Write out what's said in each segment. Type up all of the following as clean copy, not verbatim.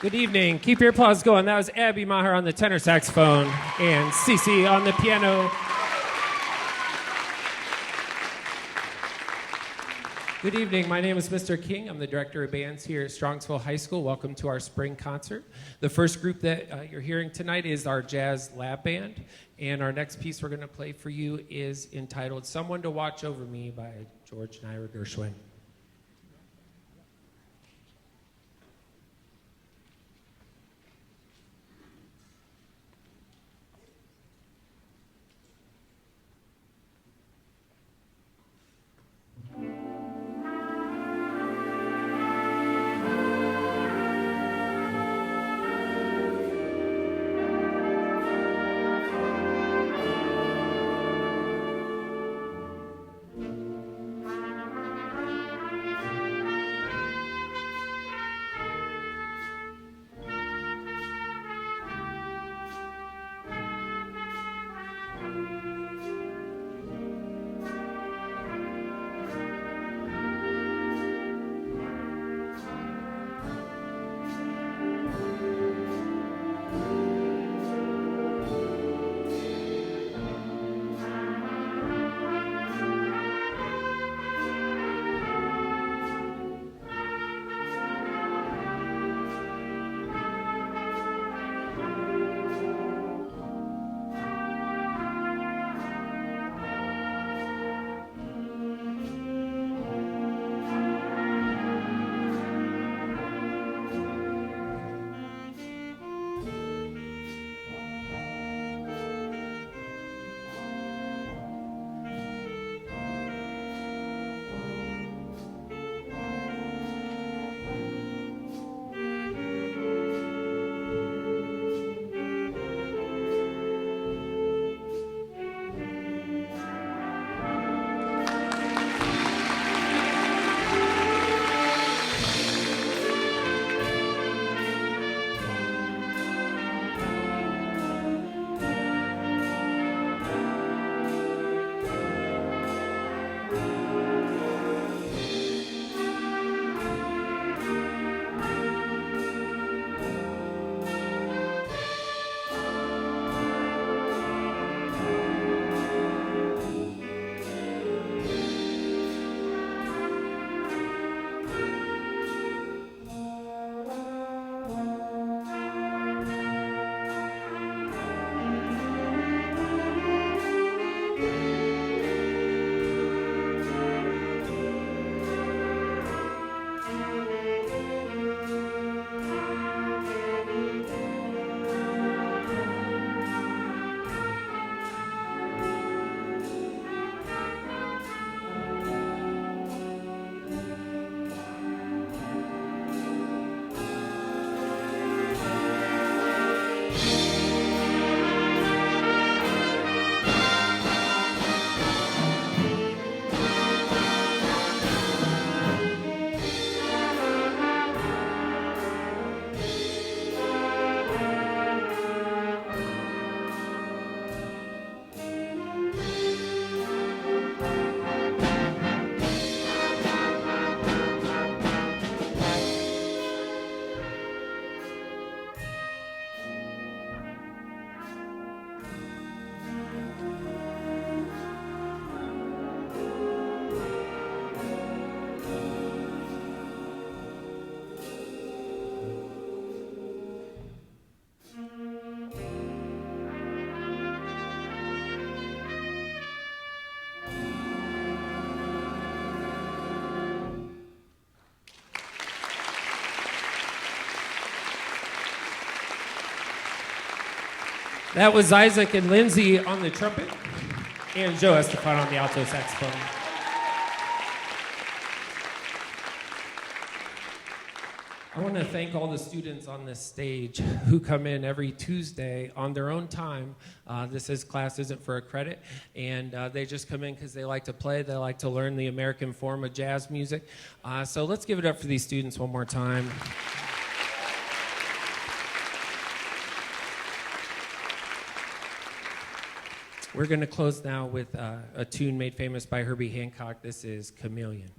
Good evening. Keep your applause going. That was Abby Maher on the tenor saxophone and Cece on the piano. Good evening. My name is Mr. King. I'm the director of bands here at Strongsville High School. Welcome to our spring concert. The first group that you're hearing tonight is our jazz lab band. And our next piece we're going to play for you is entitled Someone to Watch Over Me by George and Ira Gershwin. That was Isaac and Lindsay on the trumpet, and Joe Estefan on the alto saxophone. I want to thank all the students on this stage who come in every Tuesday on their own time. This class isn't for a credit, and they just come in because they like to play, they like to learn the American form of jazz music. So let's give it up for these students one more time. We're going to close now with a tune made famous by Herbie Hancock. This is Chameleon.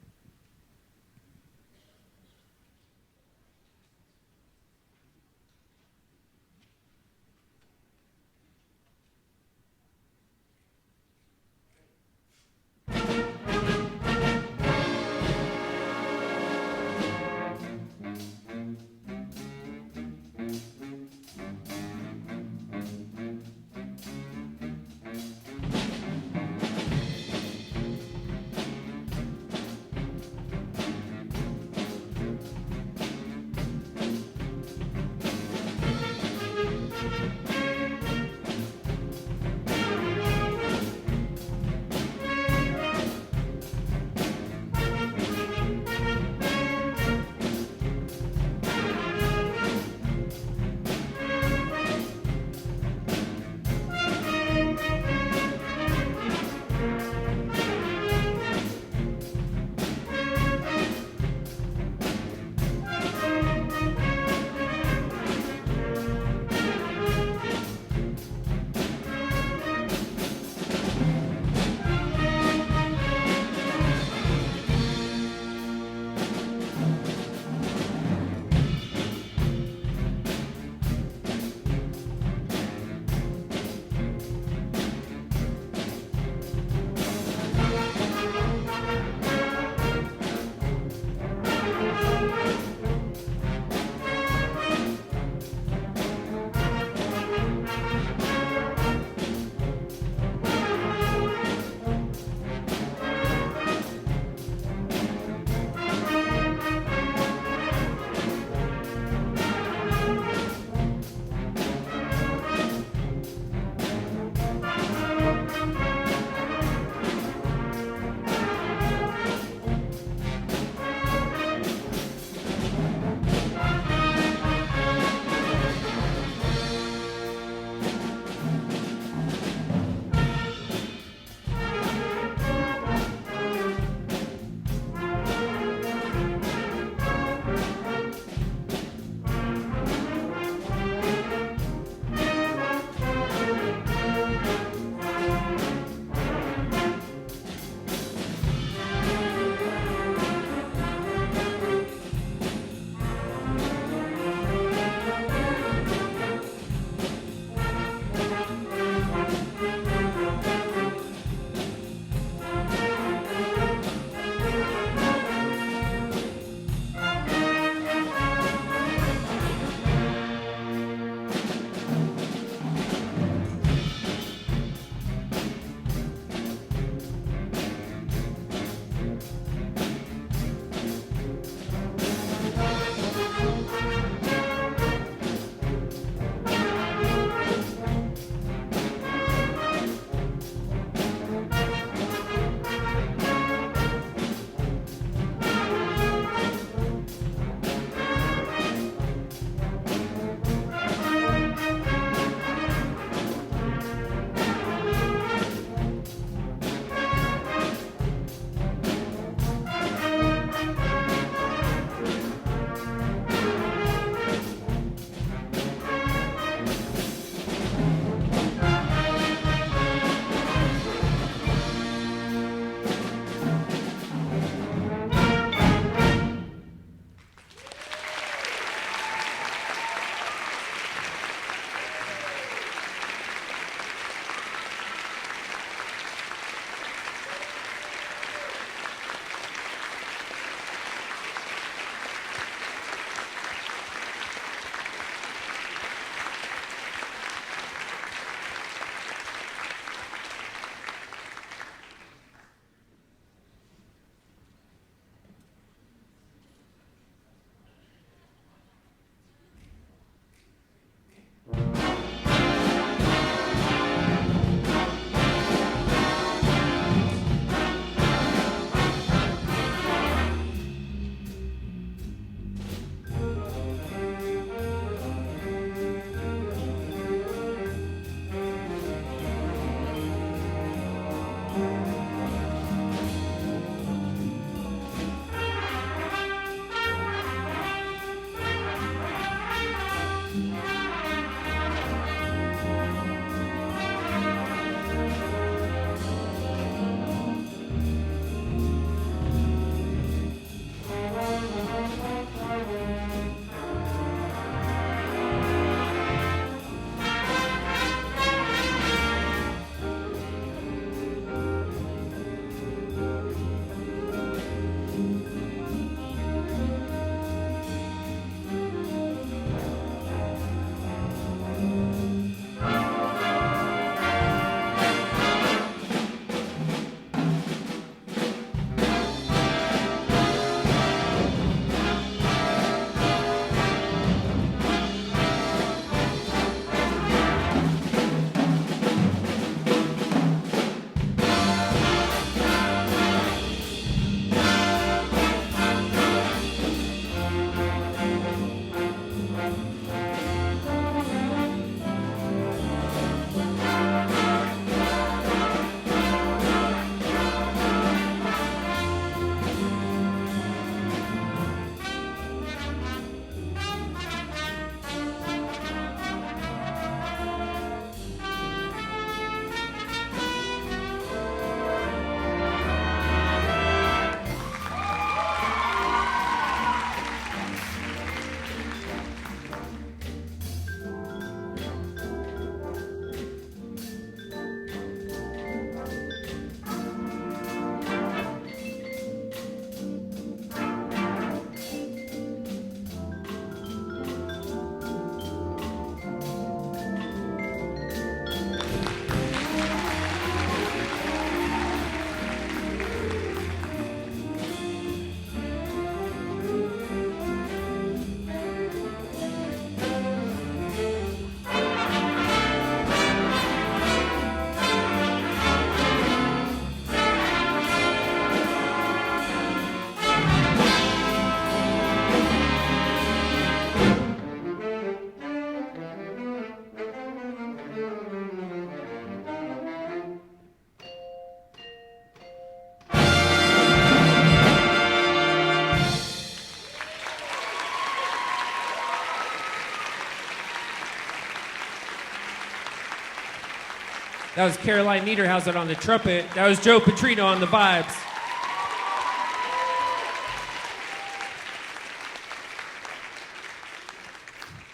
That was Caroline Niederhausen on the trumpet. That was Joe Petrino on the vibes.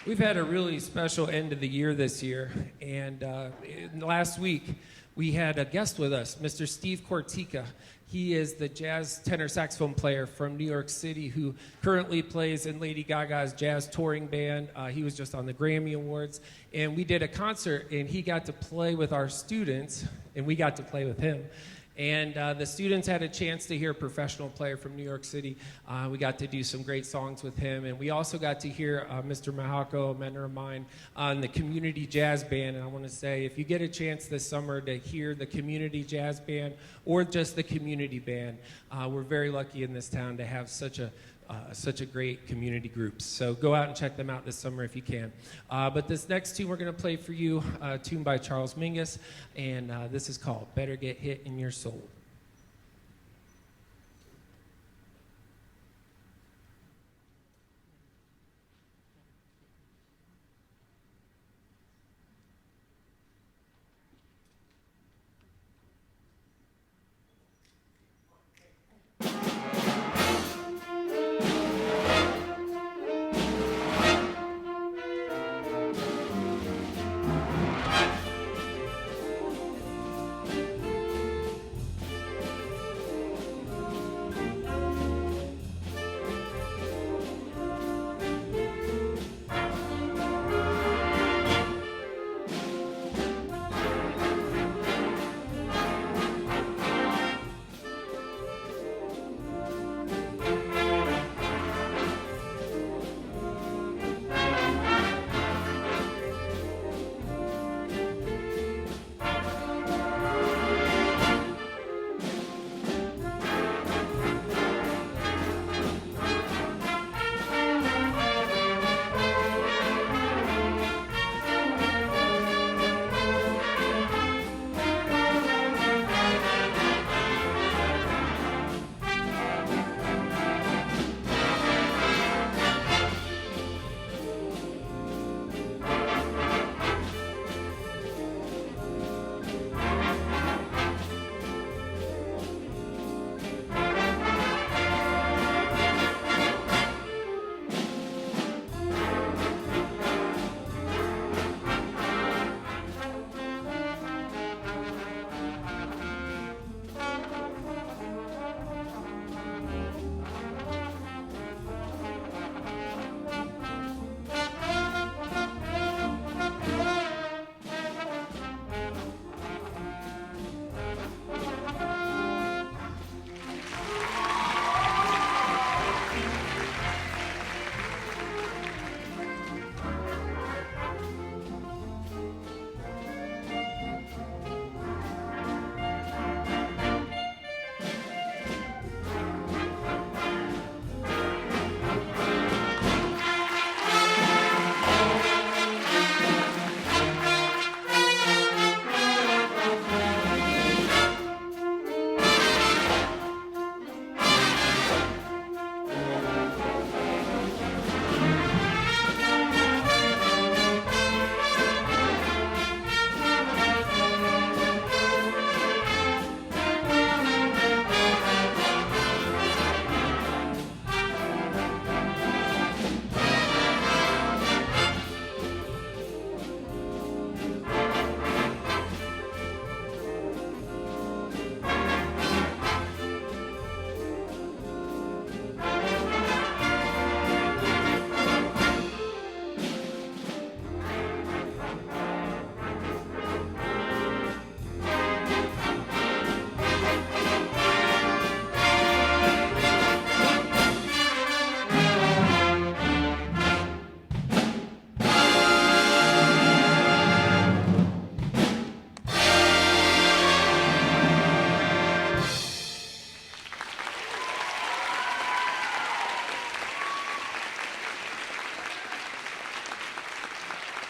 We've had a really special end of the year this year, and last week we had a guest with us, Mr. Steve Cortica. He is the jazz tenor saxophone player from New York City who currently plays in Lady Gaga's jazz touring band. He was just on the Grammy Awards, and we did a concert, and he got to play with our students, and we got to play with him. And the students had a chance to hear a professional player from New York City. We got to do some great songs with him. And we also got to hear Mr. Mahako, a mentor of mine, on the Community Jazz Band. And I want to say, if you get a chance this summer to hear the Community Jazz Band or just the Community Band, we're very lucky in this town to have such a great community group. So go out and check them out this summer if you can. But this next tune we're going to play for you, a tune by Charles Mingus, and this is called Better Get Hit in Your Soul.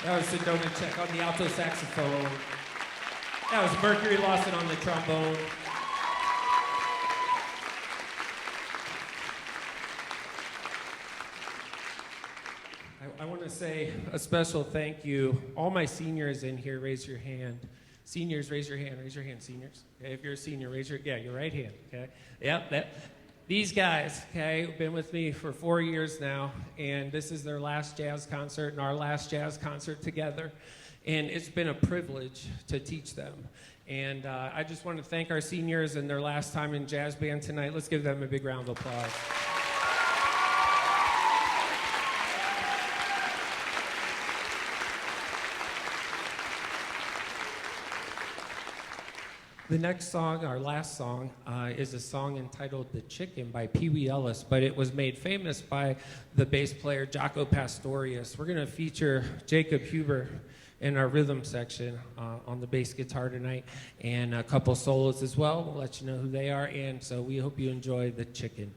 That was Sedona Check on the alto saxophone. That was Mercury Lawson on the trombone. I want to say a special thank you. All my seniors in here, raise your hand. Seniors, raise your hand, seniors. Okay, if you're a senior, yeah, your right hand, okay? Yep, these guys, okay, have been with me for 4 years now, and this is their last jazz concert and our last jazz concert together, and it's been a privilege to teach them. And I just want to thank our seniors and their last time in jazz band tonight. Let's give them a big round of applause. The next song, our last song, is a song entitled The Chicken by Pee Wee Ellis, but it was made famous by the bass player Jaco Pastorius. We're going to feature Jacob Huber in our rhythm section on the bass guitar tonight, and a couple solos as well. We'll let you know who they are, and so we hope you enjoy The Chicken.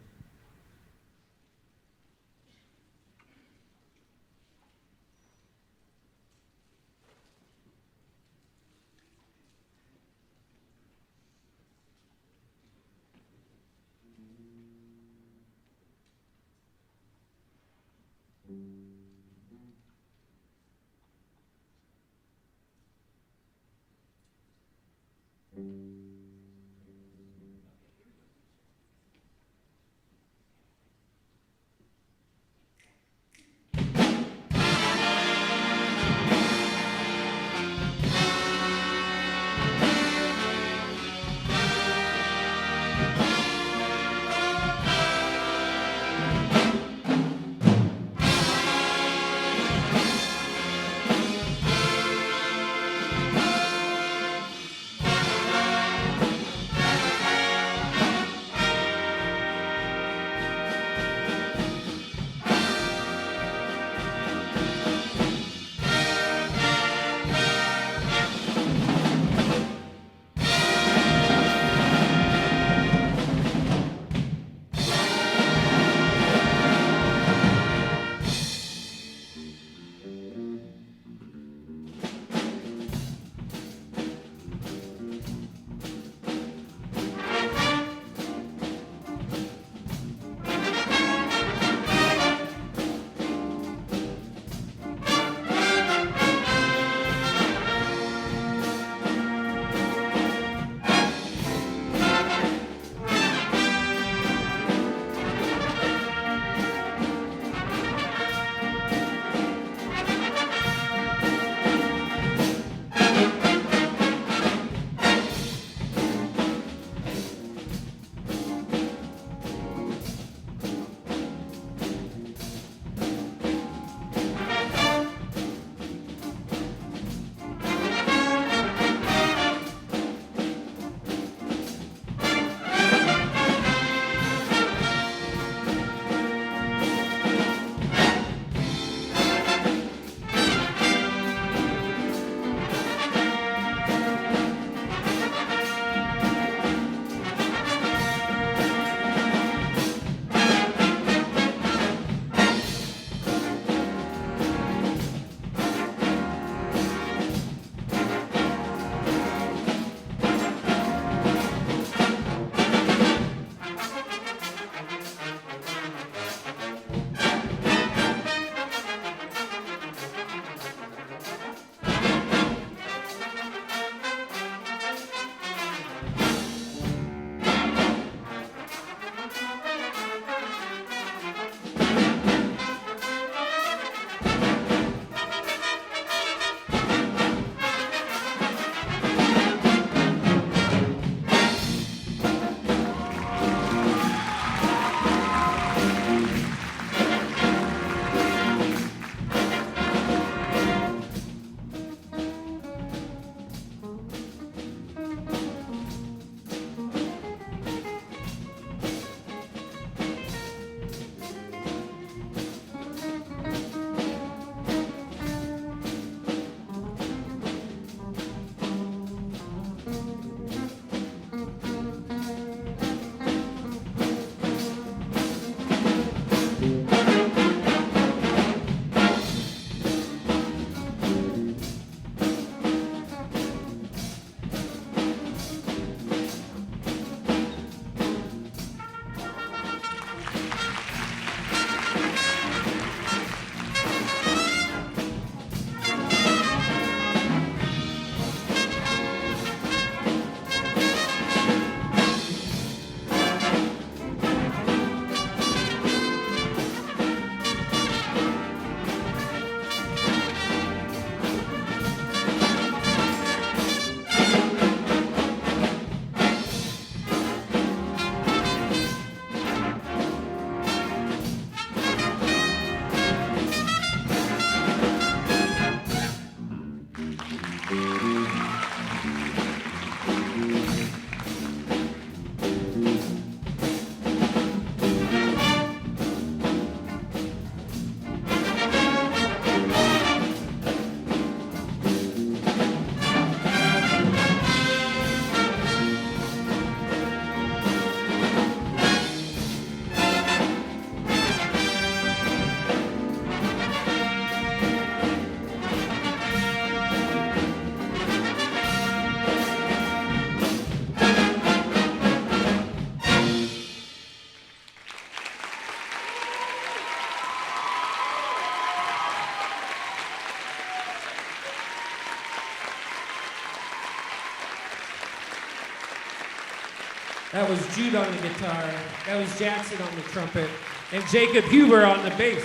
That was Jude on the guitar. That was Jackson on the trumpet. And Jacob Huber on the bass.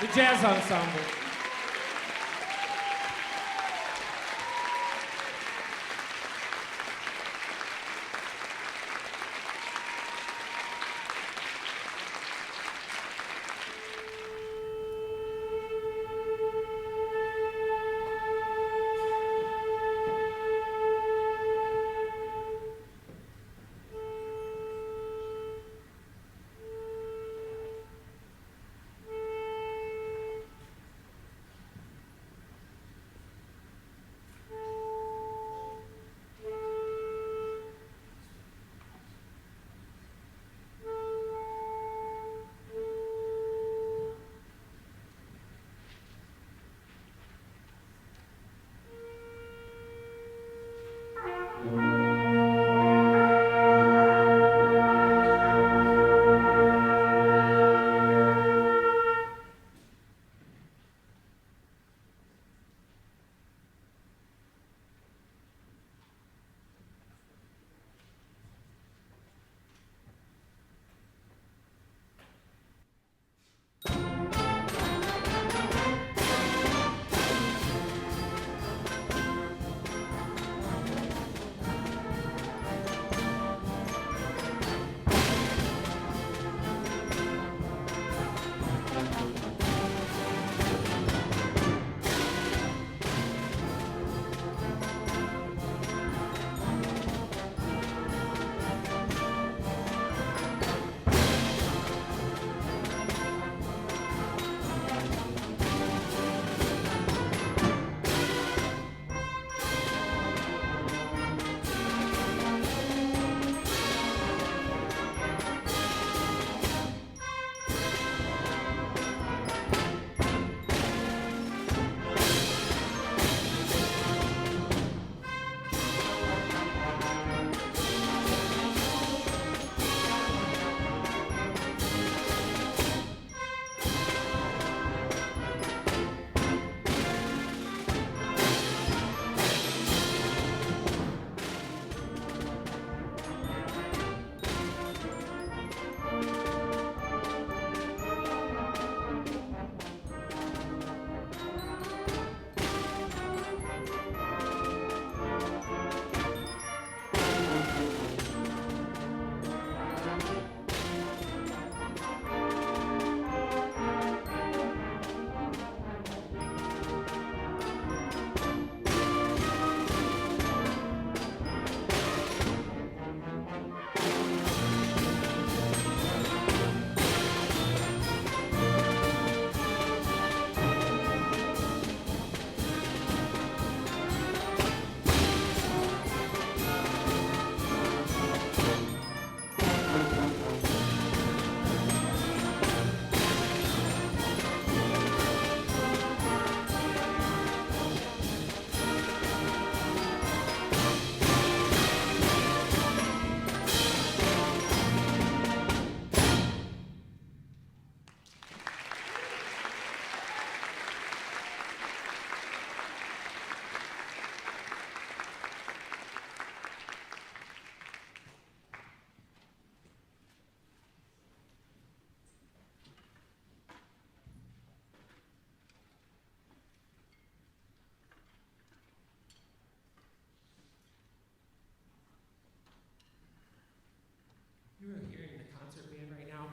The jazz ensemble.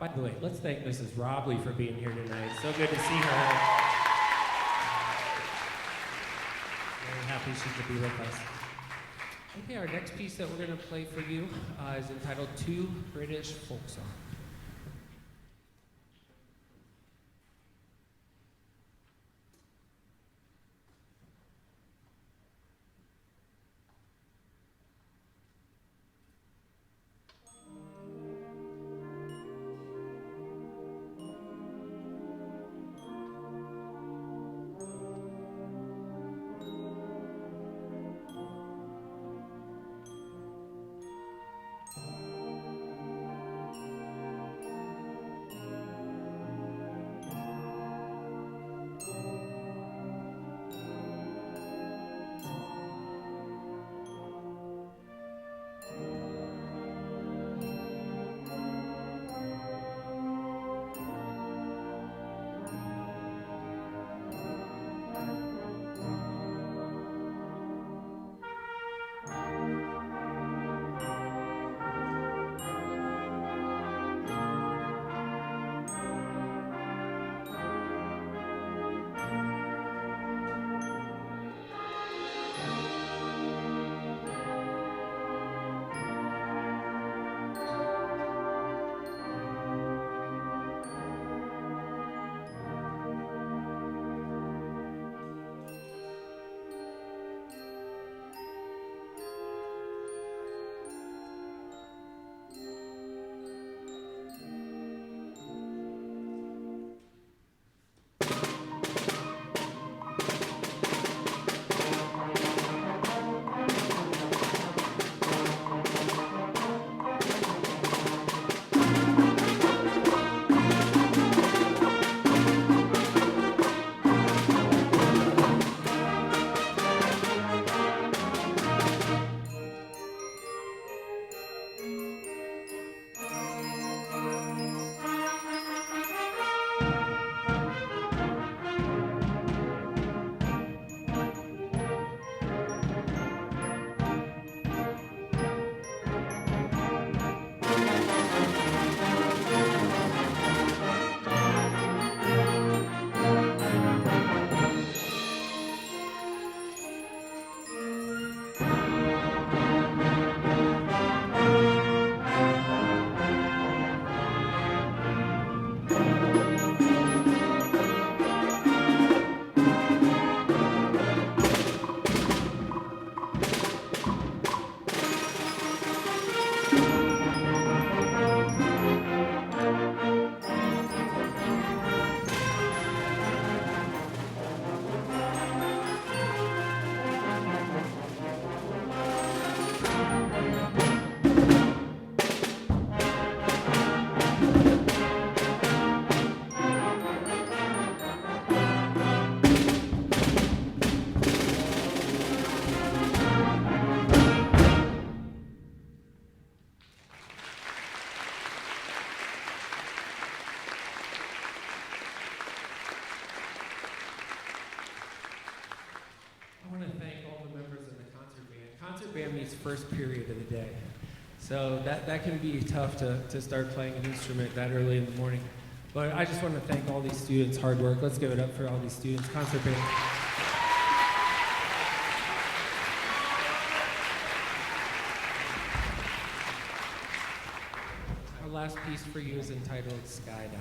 By the way, let's thank Mrs. Robley for being here tonight. So good to see her. Very happy she could be with us. Okay, our next piece that we're going to play for you is entitled Two British Folk Songs. first band meets first period of the day. So that can be tough to start playing an instrument that early in the morning. But I just want to thank all these students' hard work. Let's give it up for all these students. Concert band. Our last piece for you is entitled Skydive.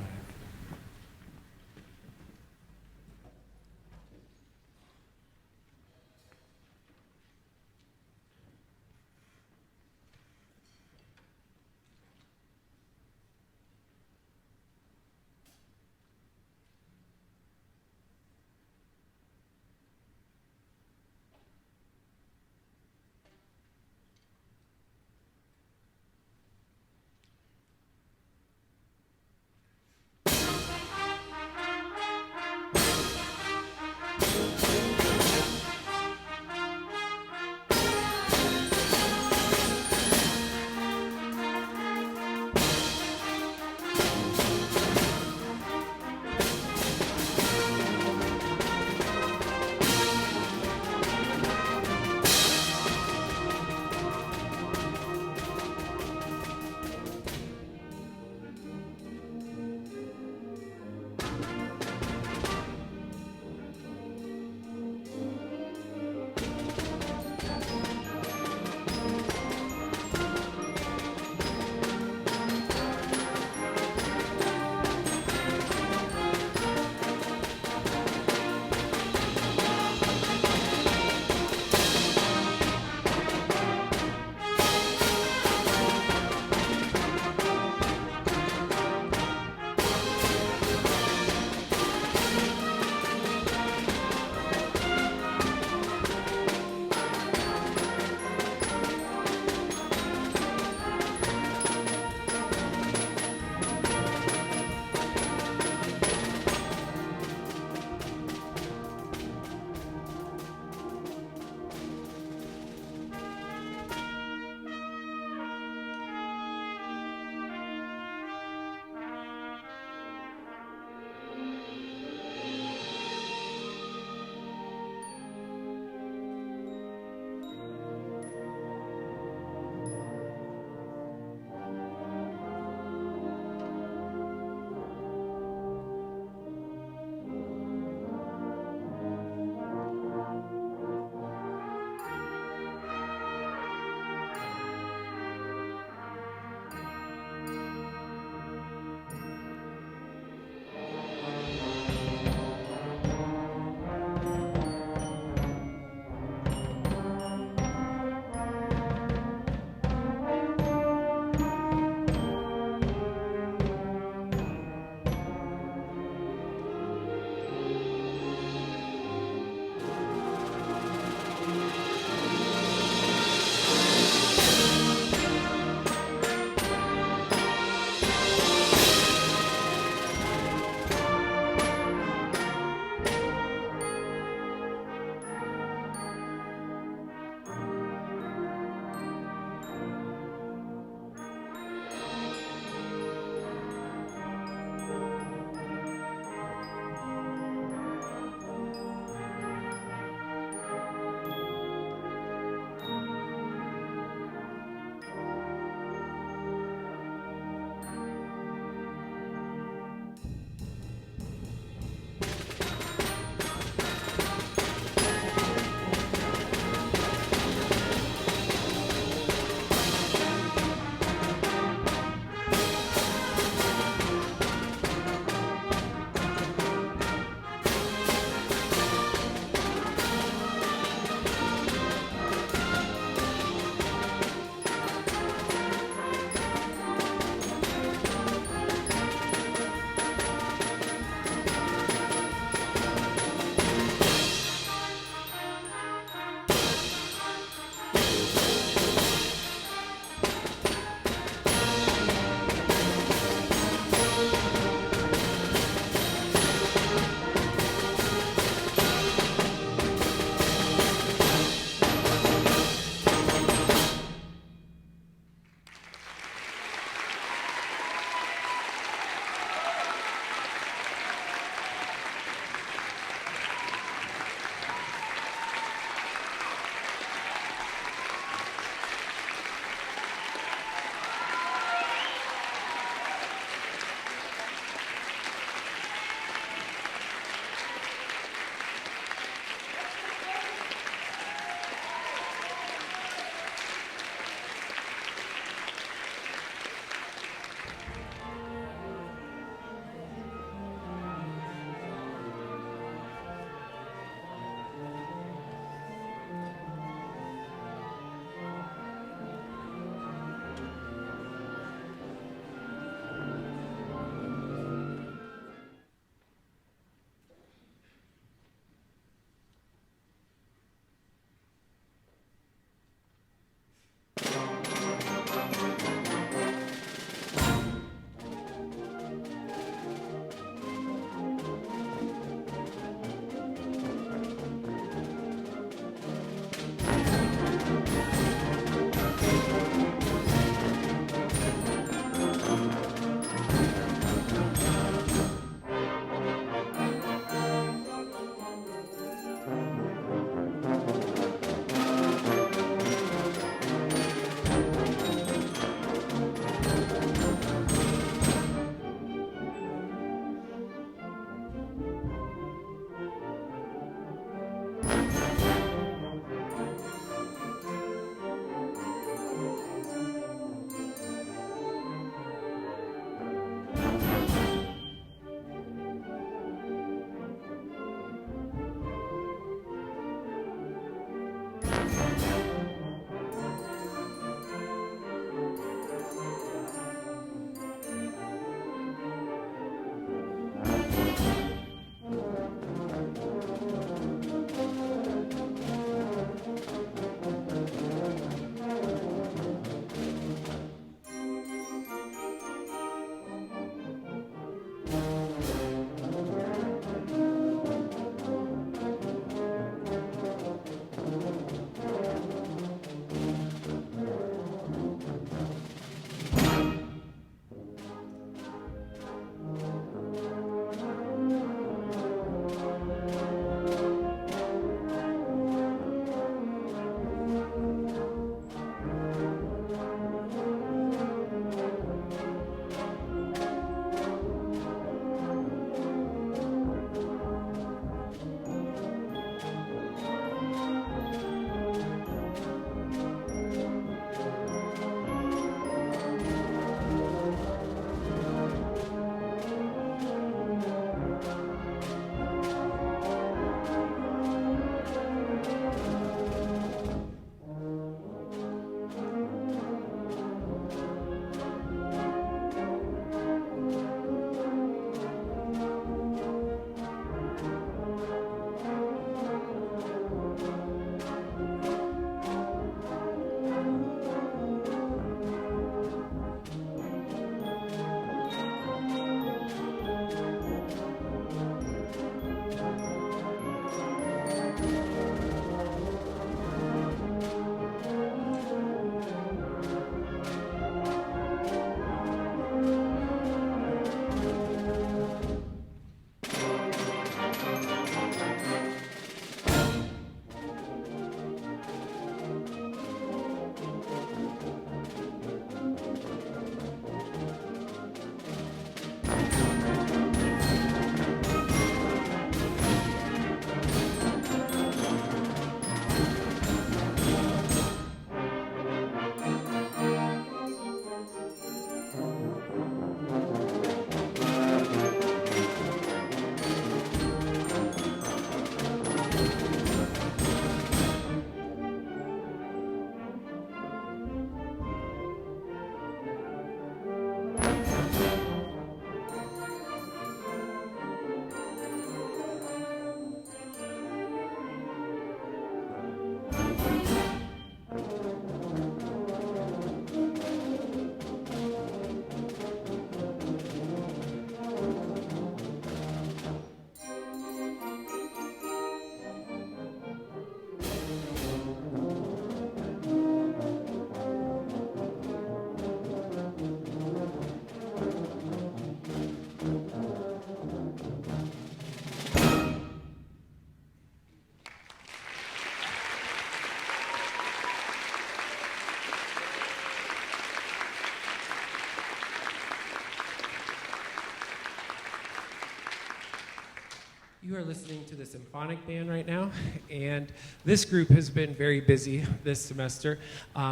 You are listening to the Symphonic Band right now, and this group has been very busy this semester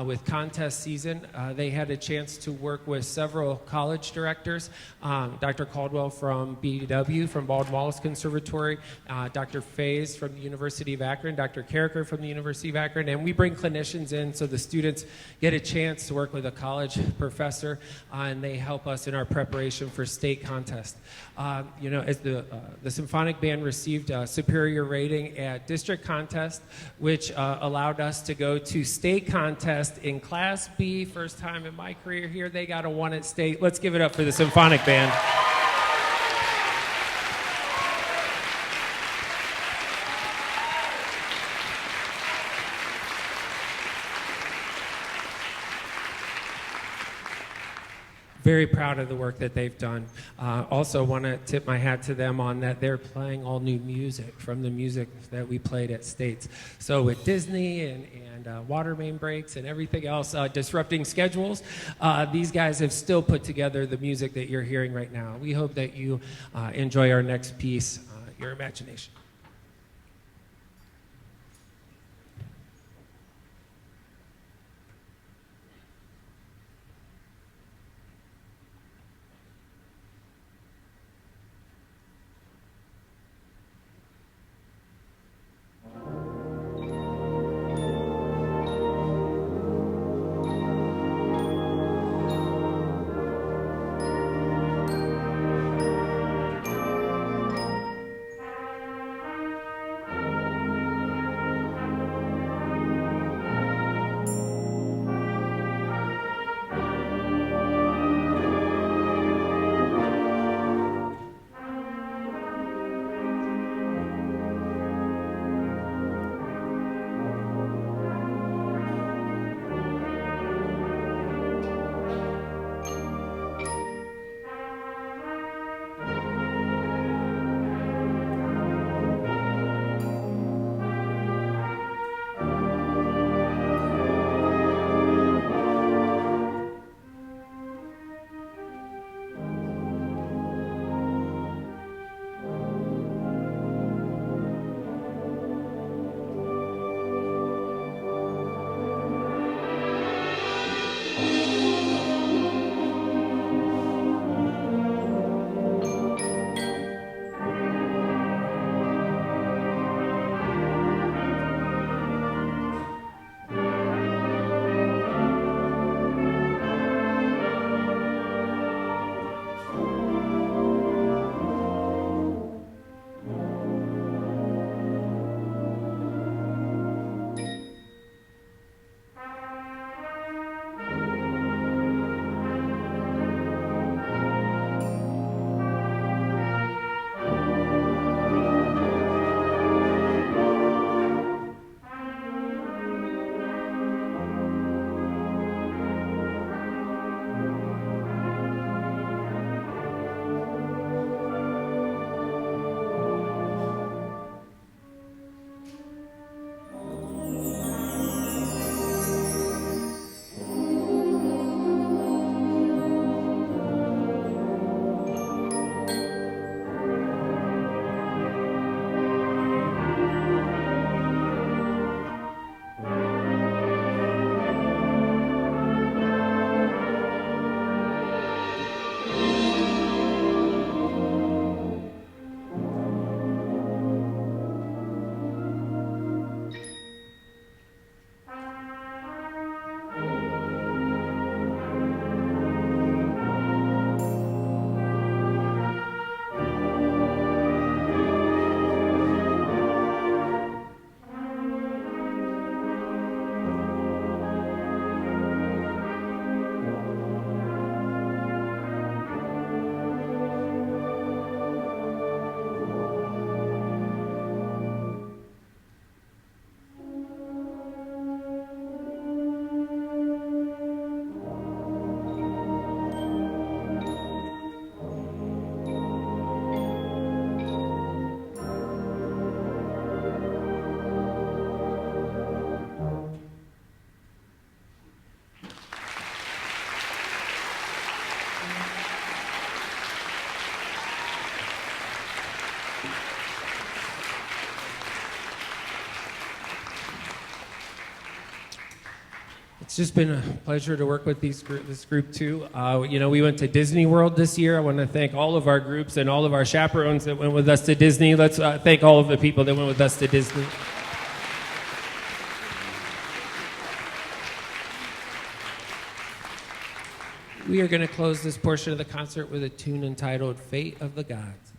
with contest season. They had a chance to work with several college directors, Dr. Caldwell from BW, from Baldwin Wallace Conservatory, Dr. Fays from the University of Akron, Dr. Carricker from the University of Akron, and we bring clinicians in so the students get a chance to work with a college professor, and they help us in our preparation for state contest. As the Symphonic Band received a superior rating at district contest, which allowed us to go to state contest in Class B. First time in my career here, they got a 1 at state. Let's give it up for the Symphonic Band. Very proud of the work that they've done. Also want to tip my hat to them on that they're playing all new music from the music that we played at States. So with Disney and water main breaks and everything else disrupting schedules, these guys have still put together the music that you're hearing right now. We hope that you enjoy our next piece, Your Imagination. It's just been a pleasure to work with this group too. We went to Disney World this year. I want to thank all of our groups and all of our chaperones that went with us to Disney. Let's thank all of the people that went with us to Disney. We are going to close this portion of the concert with a tune entitled Fate of the Gods.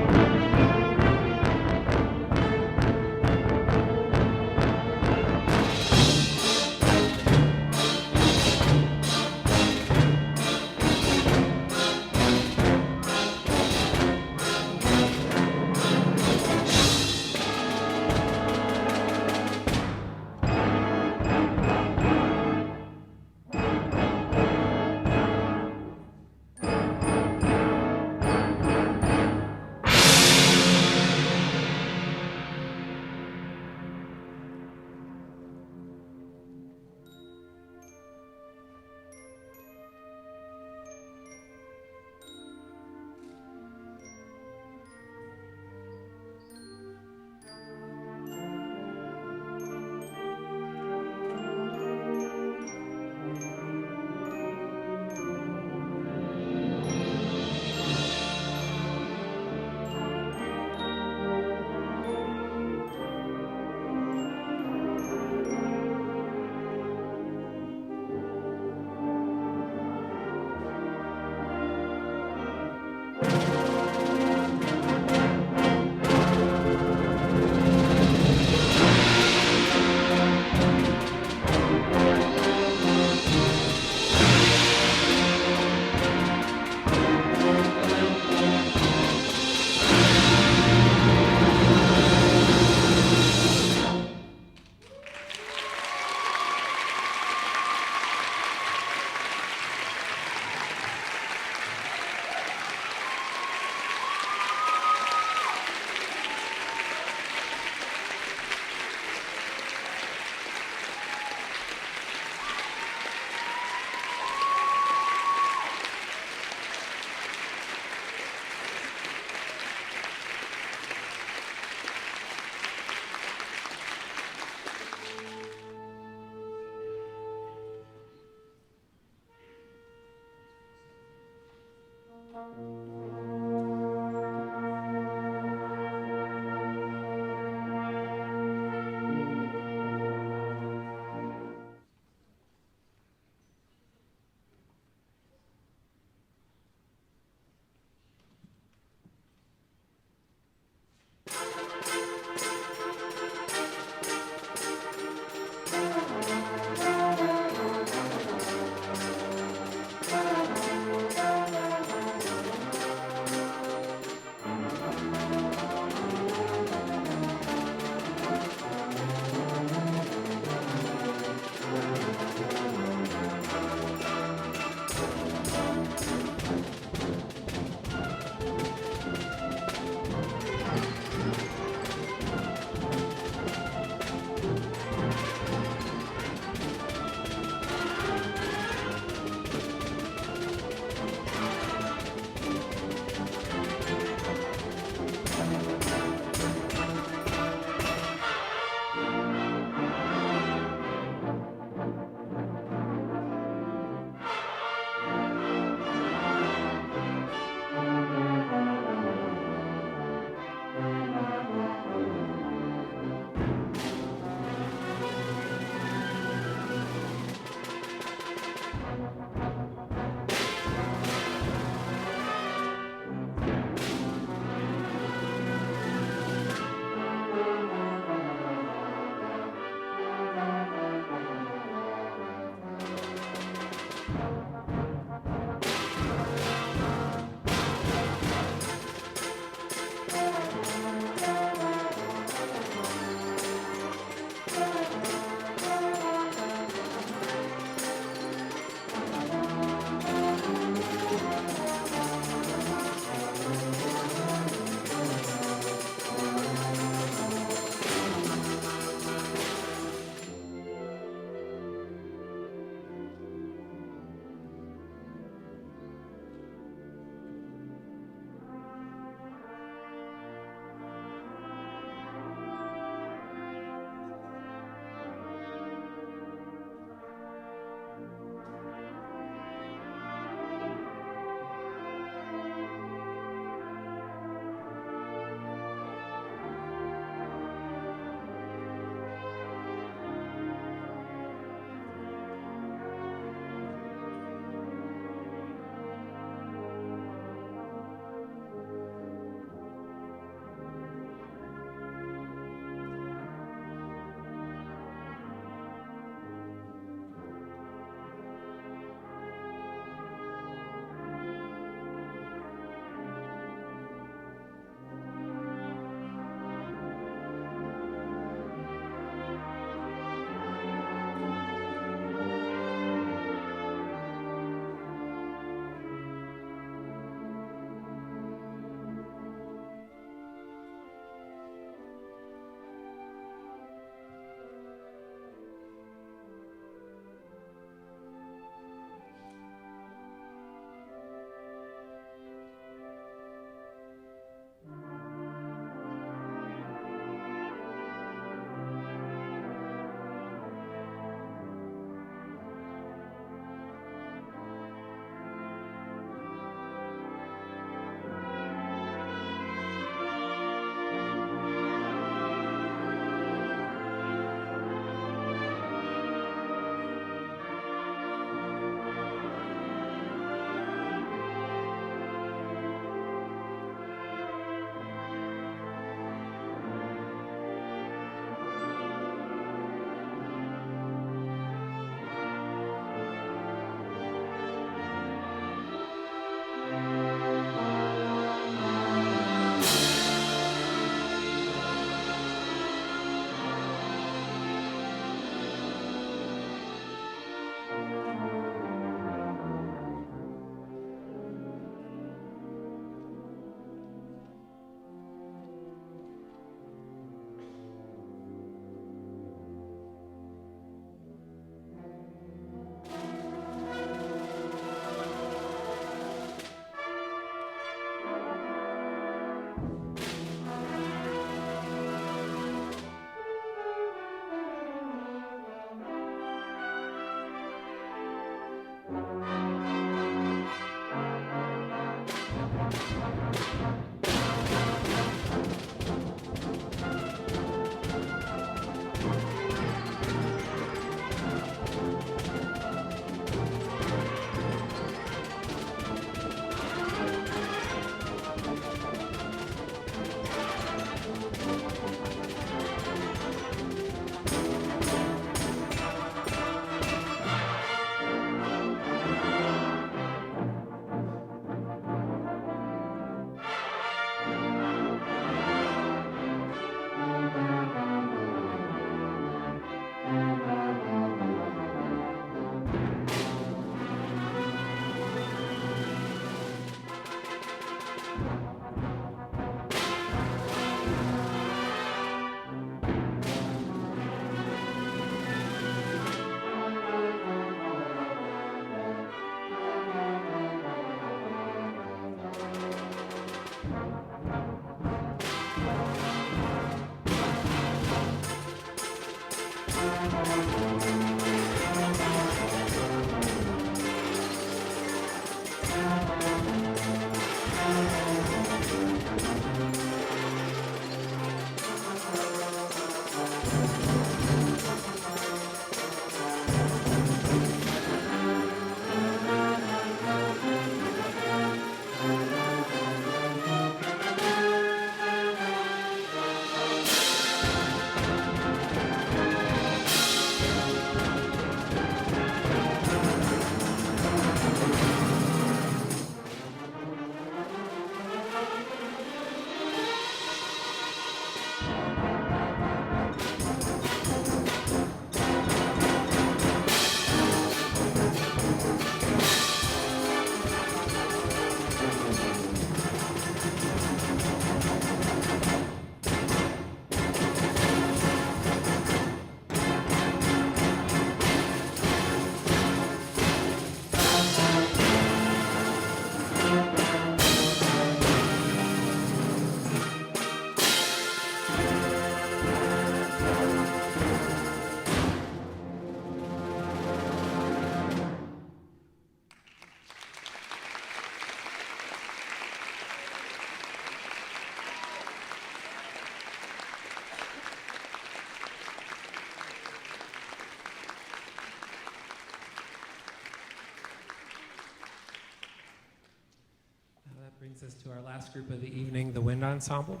Brings us to our last group of the evening, the Wind Ensemble.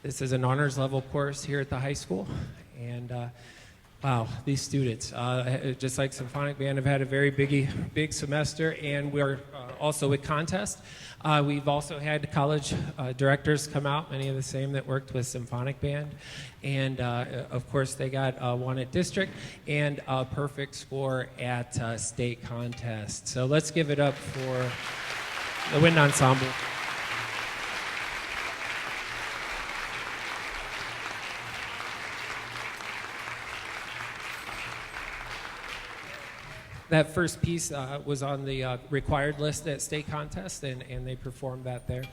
This is an honors level course here at the high school. And wow, these students, just like Symphonic Band, have had a very big semester, and we're also with contest. We've also had college directors come out, many of the same that worked with Symphonic Band. And of course, they got one at district and a perfect score at state contest. So let's give it up for the Wind Ensemble. That first piece was on the required list at state contest, and they performed that there.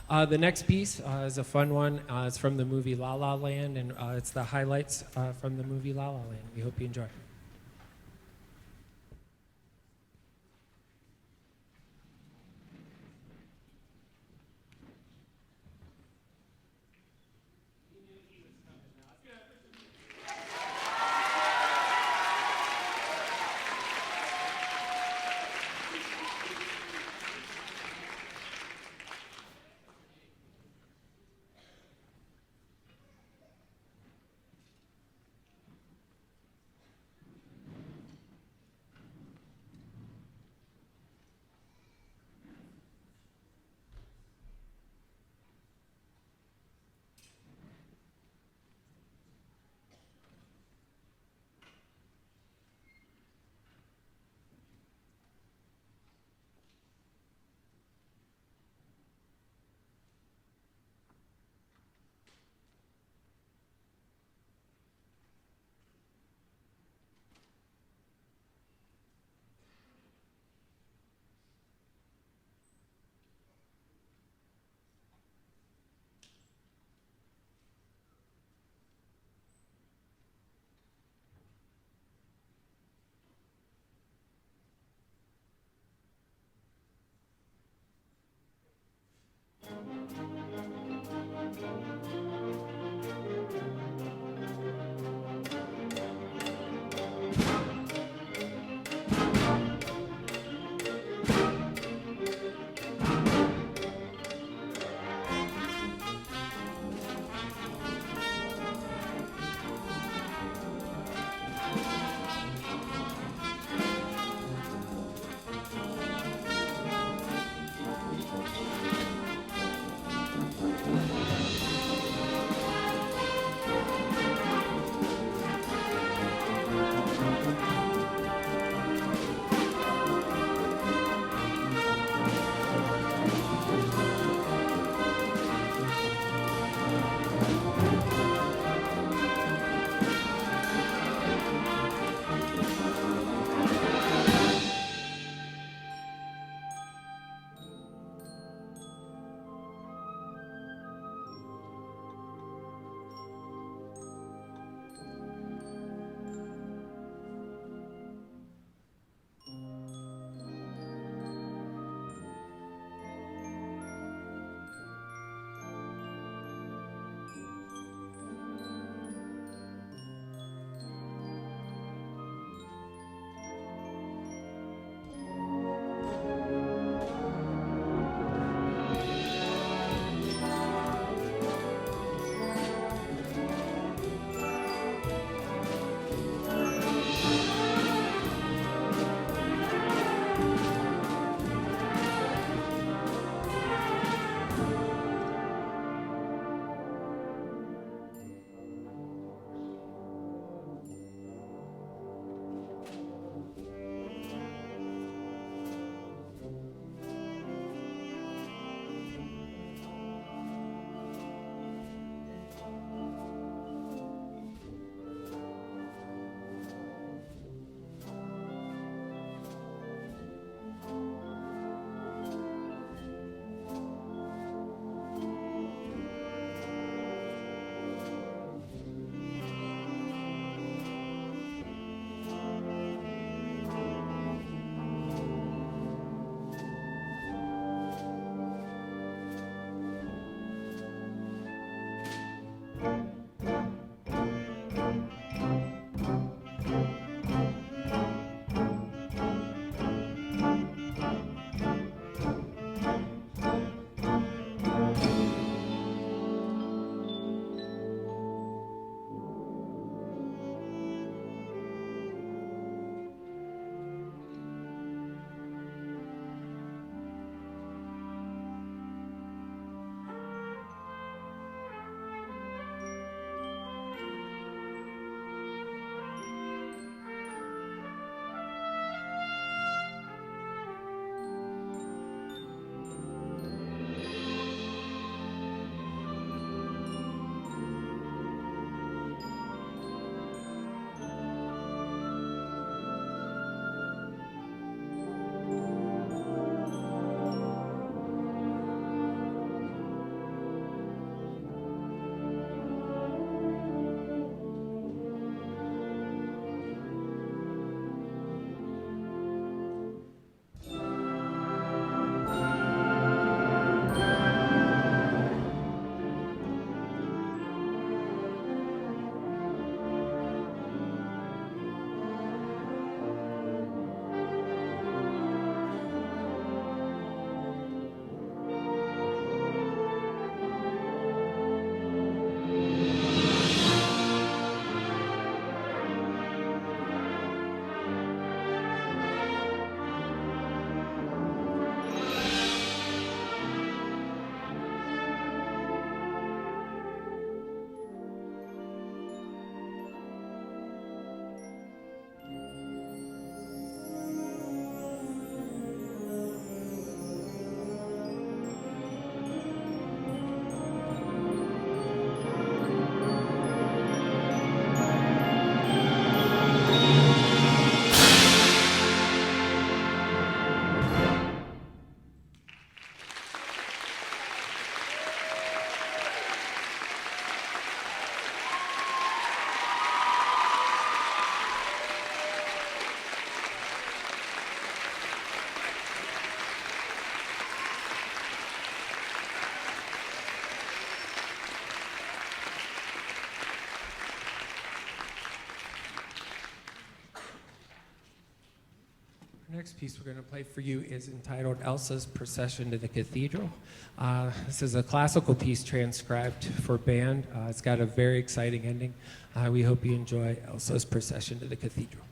The next piece is a fun one. It's from the movie La La Land, and it's the highlights from the movie La La Land. We hope you enjoy. next piece we're going to play for you is entitled Elsa's Procession to the Cathedral. This is a classical piece transcribed for band. It's got a very exciting ending. We hope you enjoy Elsa's Procession to the Cathedral.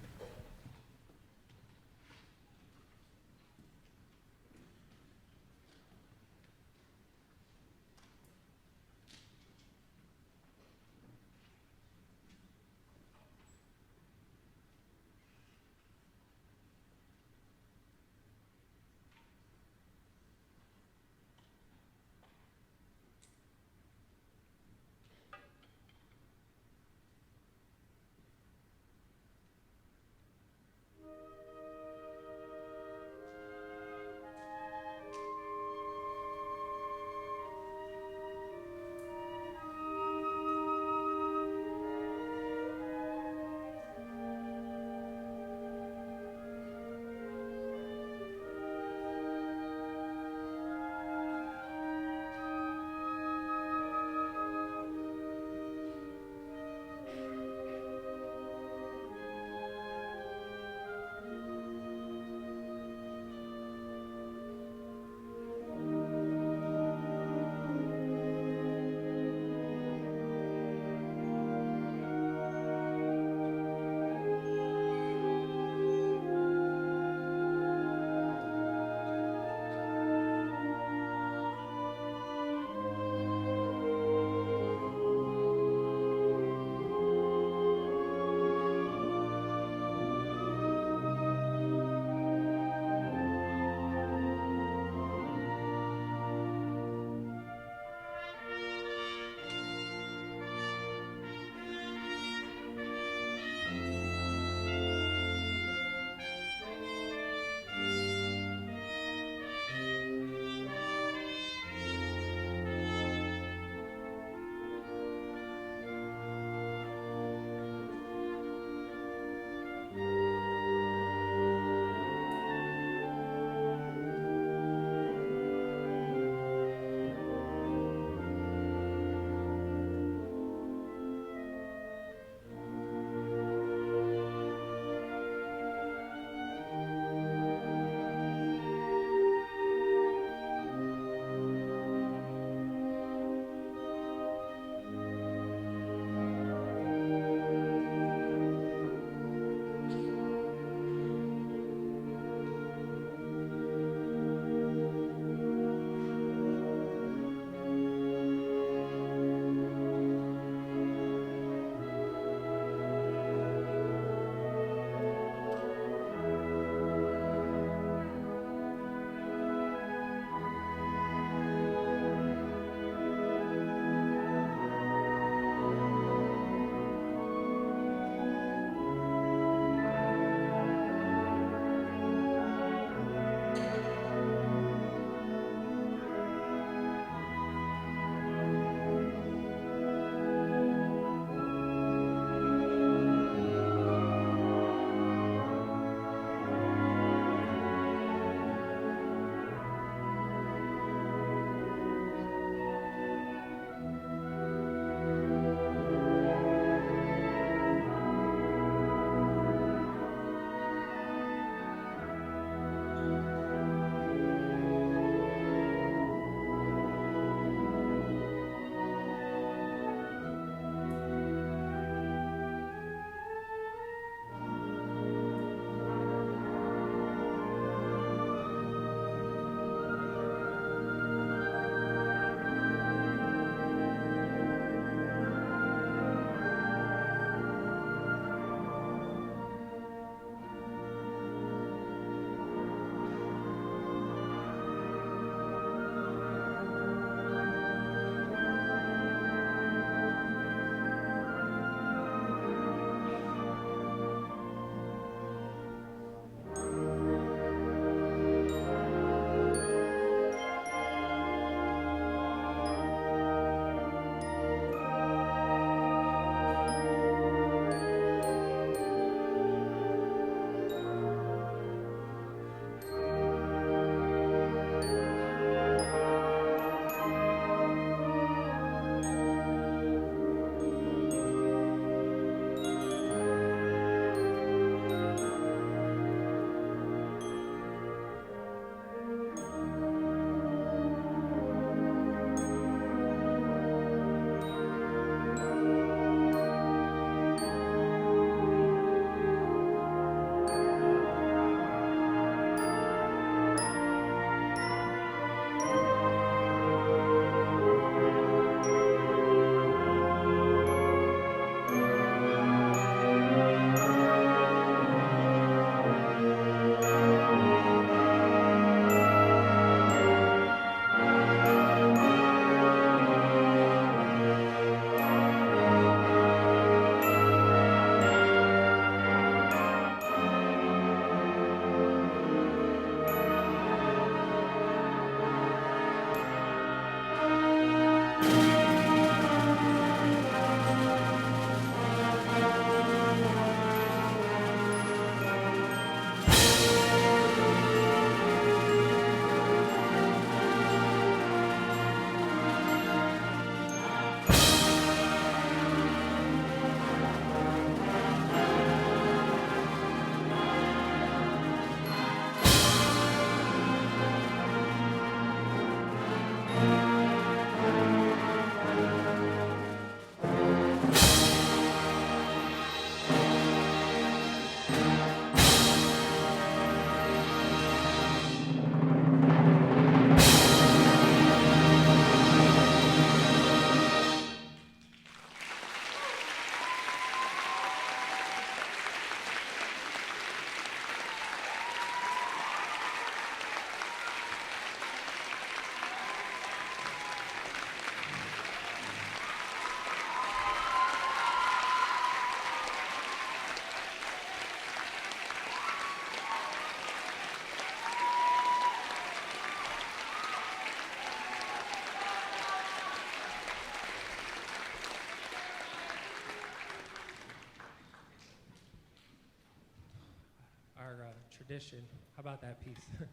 tradition. How about that piece?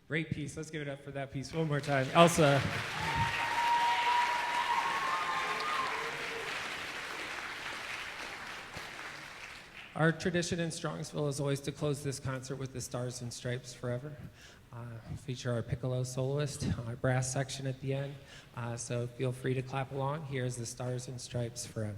Great piece. Let's give it up for that piece one more time. Elsa. Our tradition in Strongsville is always to close this concert with the Stars and Stripes Forever. Feature our piccolo soloist, our brass section at the end. So feel free to clap along. Here's the Stars and Stripes Forever.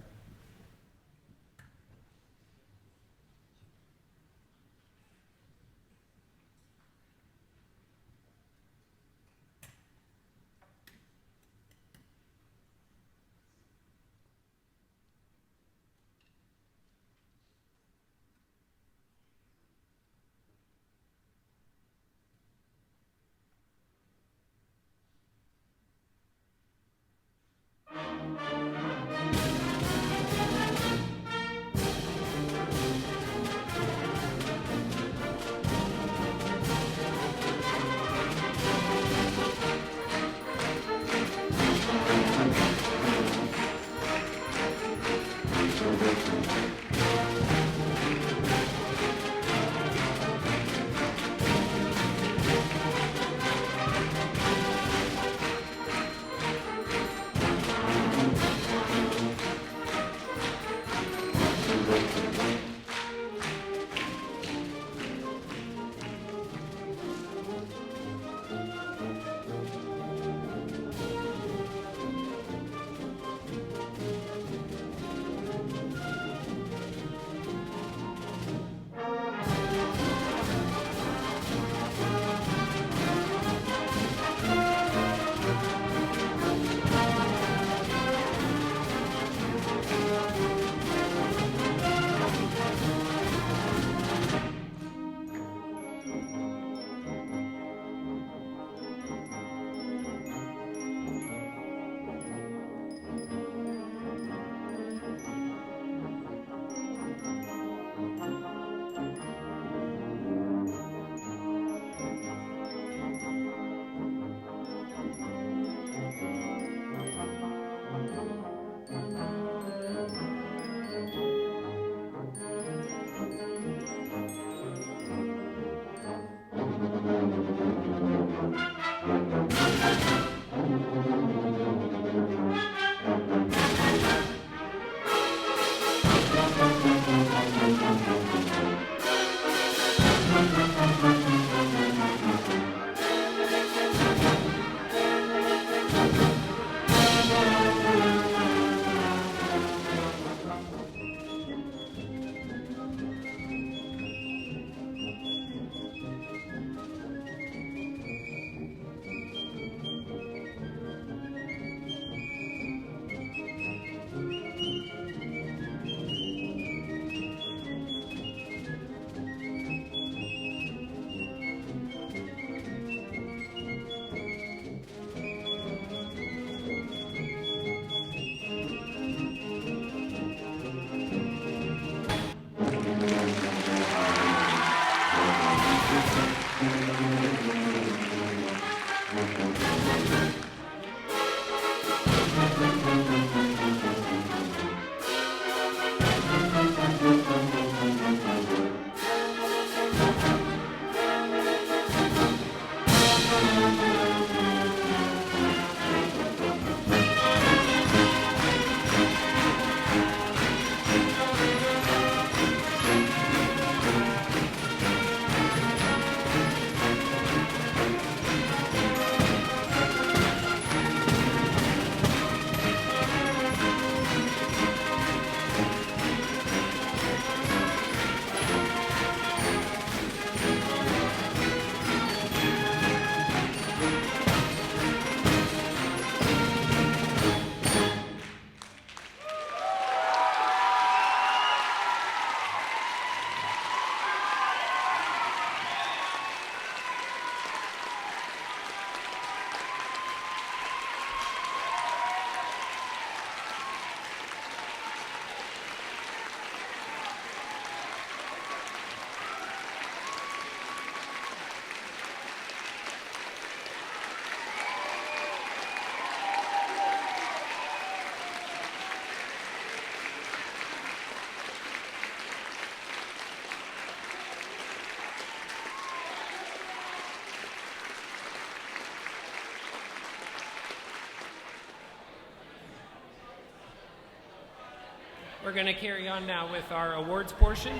We're going to carry on now with our awards portion.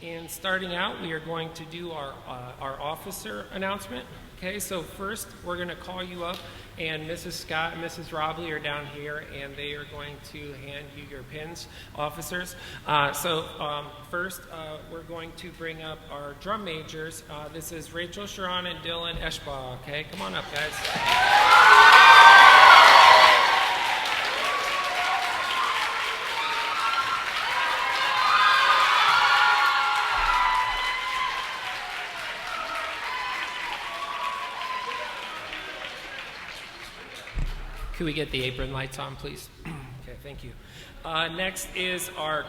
And starting out, we are going to do our officer announcement. Okay, so first we're going to call you up, and Mrs. Scott and Mrs. Robley are down here, and they are going to hand you your pins, officers. First, we're going to bring up our drum majors. This is Rachel Sharon and Dylan Eschbaugh. Okay, come on up, guys. Could we get the apron lights on, please? Okay, thank you. Next is our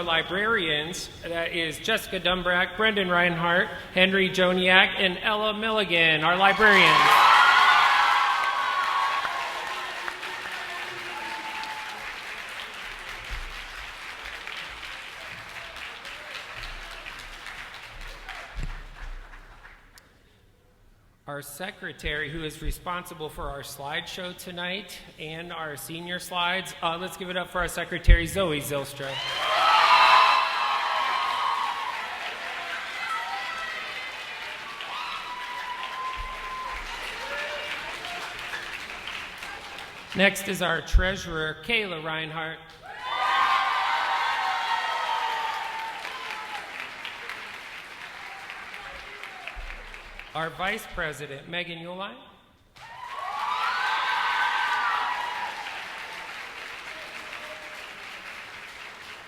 librarians. That is Jessica Dumbrack, Brendan Reinhardt, Henry Joniak, and Ella Milligan, our librarians. Our secretary, who is responsible for our slideshow tonight and our senior slides. Let's give it up for our secretary, Zoe Zilstra. Next is our treasurer, Kayla Reinhardt. Our Vice President, Megan Uline.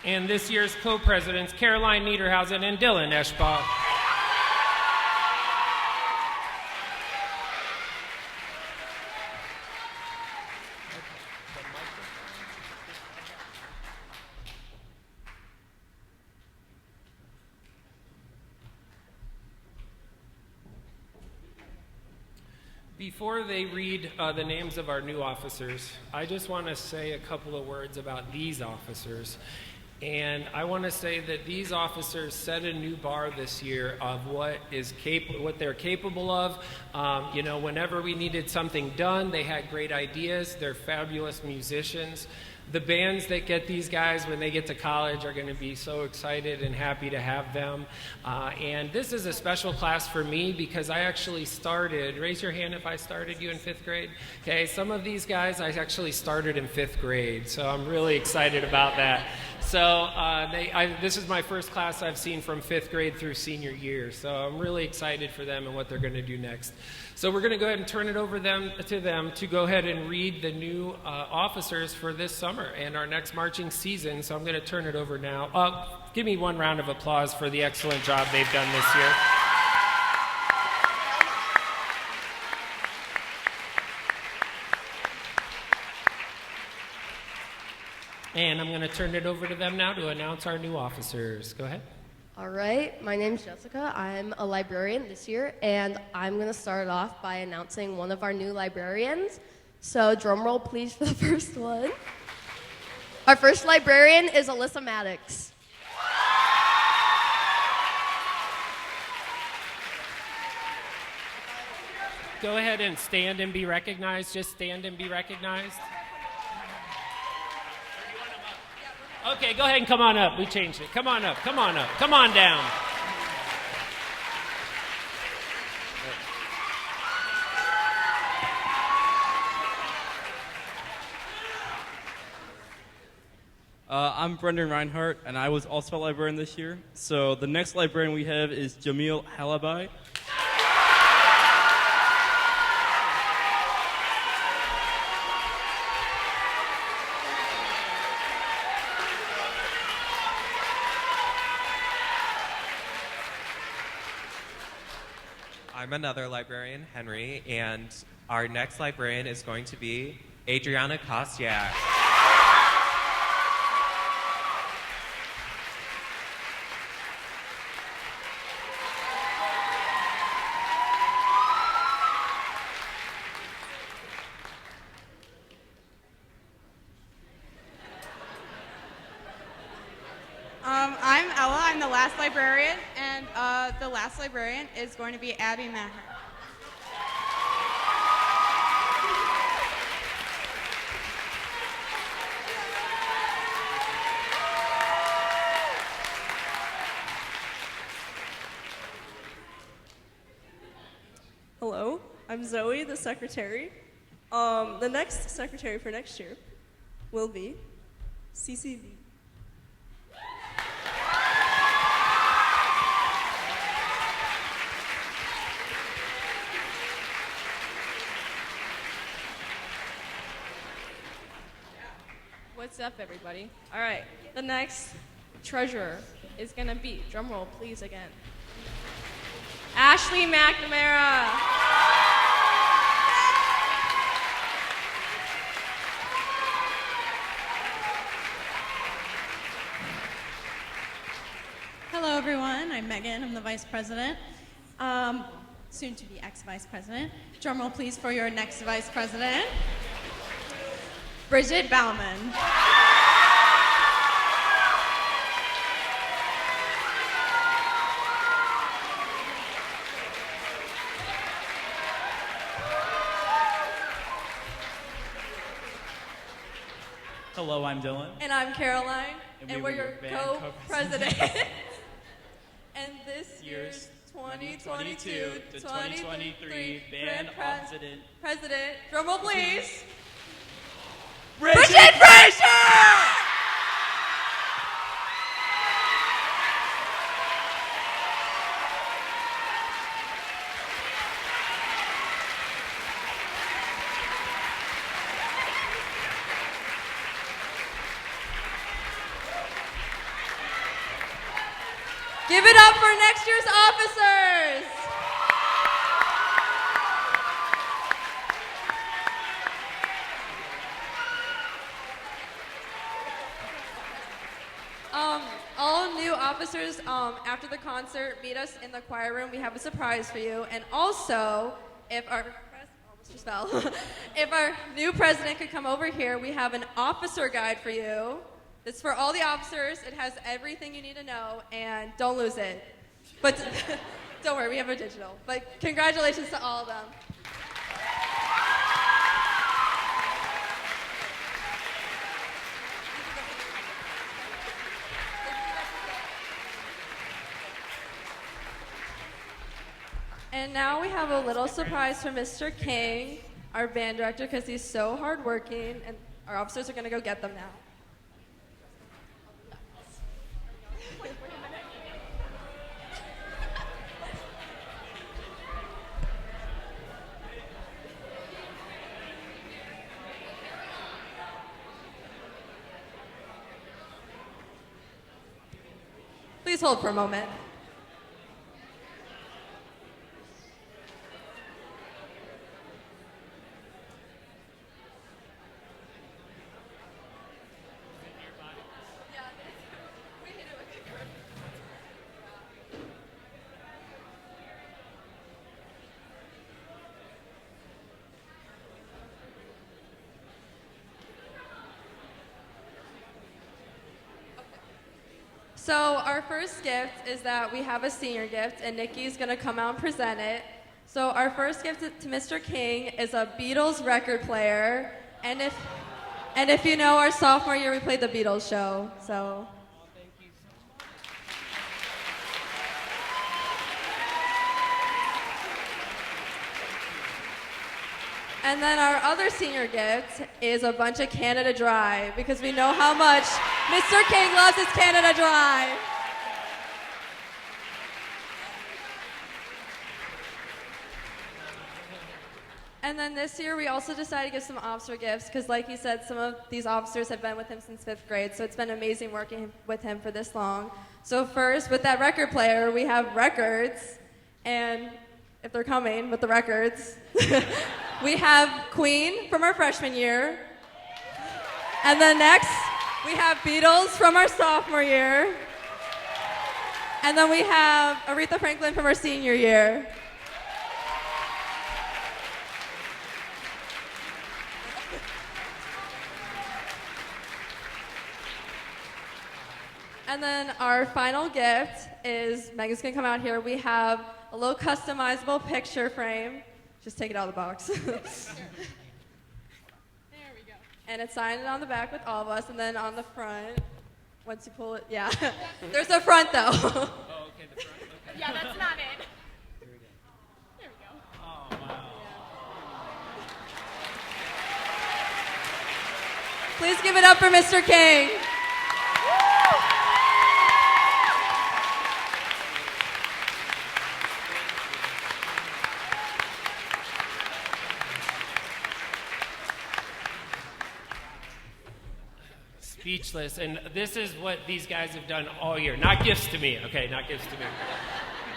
And this year's co-presidents, Caroline Niederhausen and Dylan Eschbaugh. Before they read the names of our new officers, I just want to say a couple of words about these officers. And I want to say that these officers set a new bar this year of what they're capable of. Whenever we needed something done, they had great ideas. They're fabulous musicians. The bands that get these guys when they get to college are going to be so excited and happy to have them. And this is a special class for me because I actually started, raise your hand if I started you in 5th grade. Okay, some of these guys I actually started in 5th grade, so I'm really excited about that. So this is my first class I've seen from 5th grade through senior year, so I'm really excited for them and what they're going to do next. So we're going to go ahead and turn it over to them to go ahead and read the new officers for this summer and our next marching season. So I'm going to turn it over now. Give me one round of applause for the excellent job they've done this year. And I'm going to turn it over to them now to announce our new officers. Go ahead. All right, my name's Jessica. I'm a librarian this year, and I'm going to start off by announcing one of our new librarians. So drum roll, please, for the first one. Our first librarian is Alyssa Maddox. Go ahead and stand and be recognized. Just stand and be recognized. Okay, go ahead and come on up. We changed it. Come on up, come on up, come on down. I'm Brendan Reinhardt, and I was also a librarian this year. So the next librarian we have is Jamil Halabai. I'm another librarian, Henry, and our next librarian is going to be Adriana Kostyak. I'm Ella. I'm the last librarian, and the last librarian is going to be Abby Maher. Hello, I'm Zoe, the secretary. The next secretary for next year will be CCV. What's up, everybody? All right, the next treasurer is gonna be, drum roll, please, again, Ashley McNamara. Hello, everyone. I'm Megan. I'm the vice president, soon to be ex-vice president. Drum roll, please, for your next vice president, Bridget Bauman. Hello, I'm Dylan. And I'm Caroline, and we're your band co-president. And this year's 2022 to 2023 band president, drum roll please, Bridget Fraser! Give it up for next year's officers! All new officers, after the concert, meet us in the choir room. We have a surprise for you. And also, if our almost just fell. If our new president could come over here, we have an officer guide for you. It's for all the officers. It has everything you need to know, and don't lose it. But don't worry, we have a digital. But congratulations to all of them. And now we have a little surprise for Mr. King, our band director, because he's so hardworking, and our officers are going to go get them now. Please hold for a moment. So our first gift is that we have a senior gift, and Nikki's going to come out and present it. So our first gift to Mr. King is a Beatles record player, and if you know, our sophomore year we played the Beatles show. So. And then our other senior gift is a bunch of Canada Dry, because we know how much Mr. King loves his Canada Dry. And then this year we also decided to give some officer gifts, because like he said, some of these officers have been with him since 5th grade, so it's been amazing working with him for this long. So first, with that record player, we have records, and if they're coming with the records, we have Queen from our freshman year. And then next, we have Beatles from our sophomore year. And then we have Aretha Franklin from our senior year. And then our final gift is, Megan's gonna come out here, we have a little customizable picture frame. Just take it out of the box. There we go. And it's signed on the back with all of us, and then on the front, once you pull it, yeah. There's a front though. Oh, okay, the front. Okay. Yeah, that's not it. Here we go. There we go. Oh. Please give it up for Mr. King. Speechless. And this is what these guys have done all year. Not gifts to me, okay? Not gifts to me.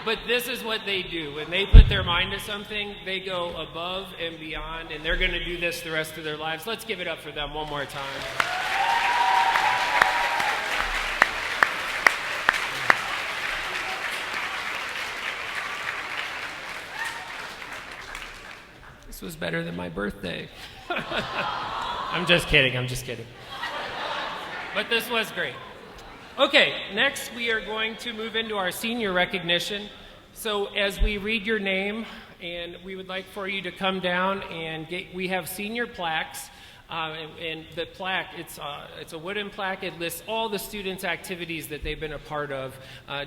But this is what they do. When they put their mind to something, they go above and beyond, and they're going to do this the rest of their lives. Let's give it up for them one more time. This was better than my birthday. I'm just kidding. But this was great. Okay, next we are going to move into our senior recognition. So as we read your name, and we would like for you to come down and we have senior plaques. And the plaque, it's a wooden plaque. It lists all the students' activities that they've been a part of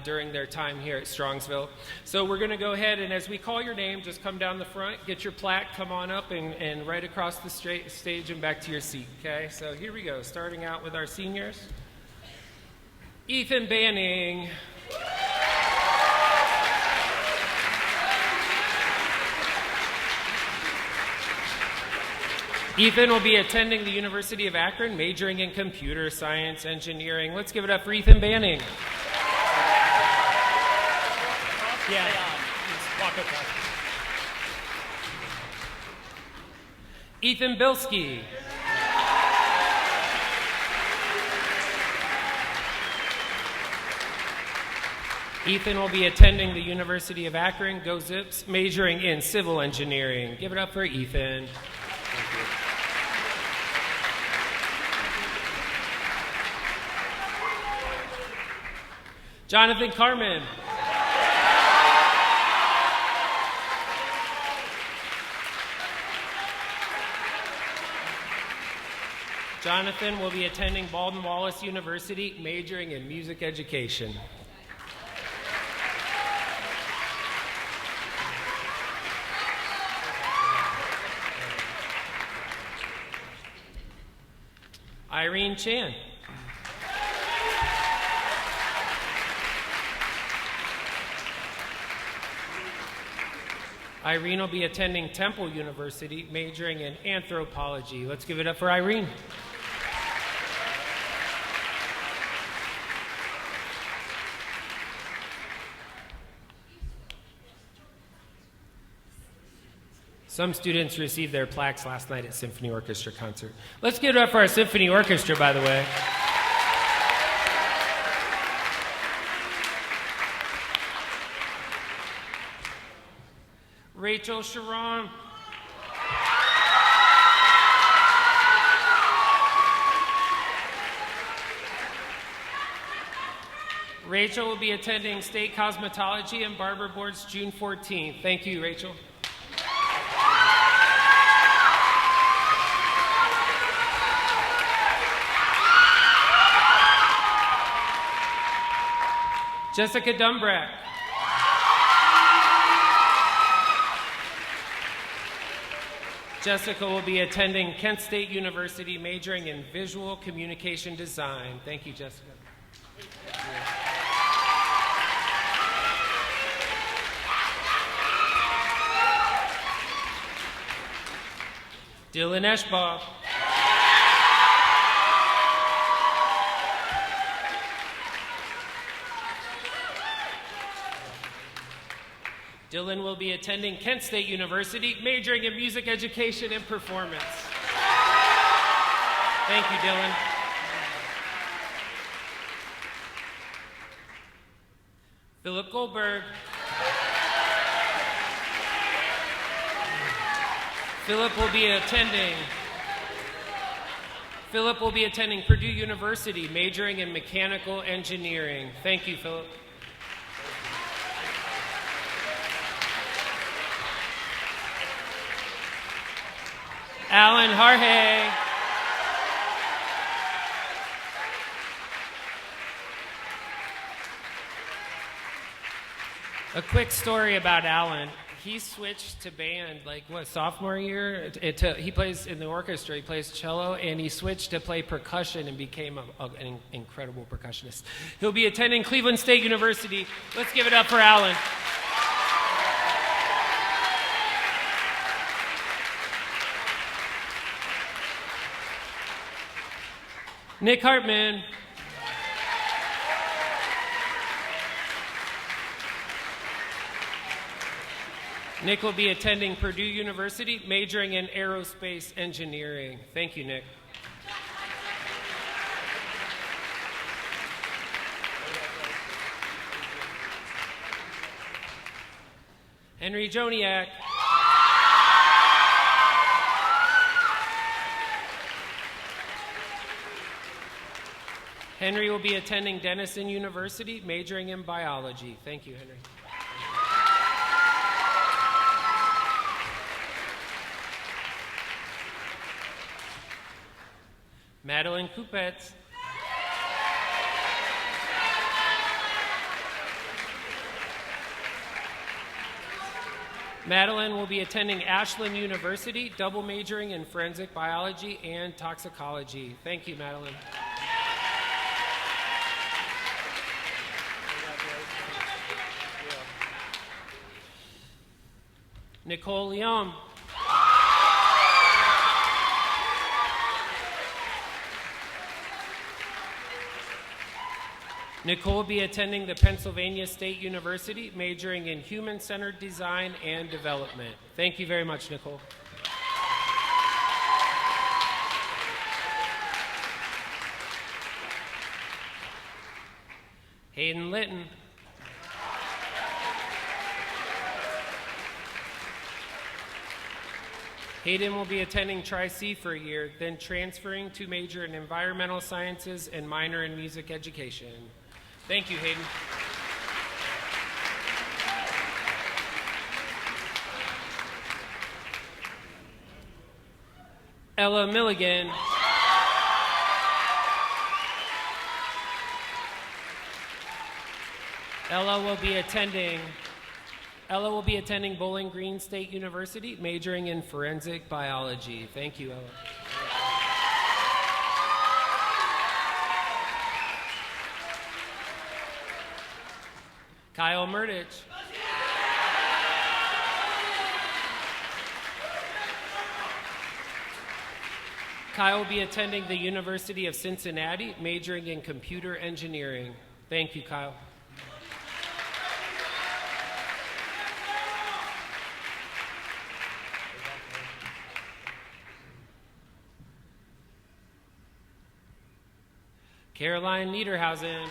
during their time here at Strongsville. So we're going to go ahead, and as we call your name, just come down the front, get your plaque, come on up, and right across the stage and back to your seat, okay? So here we go, starting out with our seniors. Ethan Banning. Ethan will be attending the University of Akron, majoring in computer science engineering. Let's give it up for Ethan Banning. Yeah, walk across. Ethan Bilski. Ethan will be attending the University of Akron, go Zips, majoring in civil engineering. Give it up for Ethan. Thank you. Jonathan Carmen. Jonathan will be attending Baldwin Wallace University, majoring in music education. Irene Chan. Irene will be attending Temple University, majoring in anthropology. Let's give it up for Irene. Some students received their plaques last night at Symphony Orchestra concert. Let's give it up for our Symphony Orchestra, by the way. Rachel Sharon. Rachel will be attending State Cosmetology and Barber Boards June 14th. Thank you, Rachel. Jessica Dumbrack. Jessica will be attending Kent State University, majoring in visual communication design. Thank you, Jessica. Dylan Eschbaugh. Dylan will be attending Kent State University, majoring in music education and performance. Thank you, Dylan. Philip Goldberg. Philip will be attending Purdue University, majoring in mechanical engineering. Thank you, Philip. Alan Harhay. A quick story about Alan. he switched to band like sophomore year. He plays in the orchestra. He plays cello, and he switched to play percussion and became an incredible percussionist. He'll be attending Cleveland State University. Let's give it up for Alan. Nick Hartman. Nick will be attending Purdue University, majoring in aerospace engineering. Thank you, Nick. Henry Joniak. Henry will be attending Denison University, majoring in biology. Thank you, Henry. Madeline Kupetz. Madeline will be attending Ashland University, double majoring in forensic biology and toxicology. Thank you, Madeline. Nicole Leon. Nicole will be attending the Pennsylvania State University, majoring in human-centered design and development. Thank you very much, Nicole. Hayden Litton. Hayden will be attending Tri-C for a year, then transferring to major in environmental sciences and minor in music education. Thank you, Hayden. Ella Milligan. Ella will be attending Bowling Green State University, majoring in forensic biology. Thank you, Ella. Kyle Murdich. Kyle will be attending the University of Cincinnati, majoring in computer engineering. Thank you, Kyle. Caroline Niederhausen.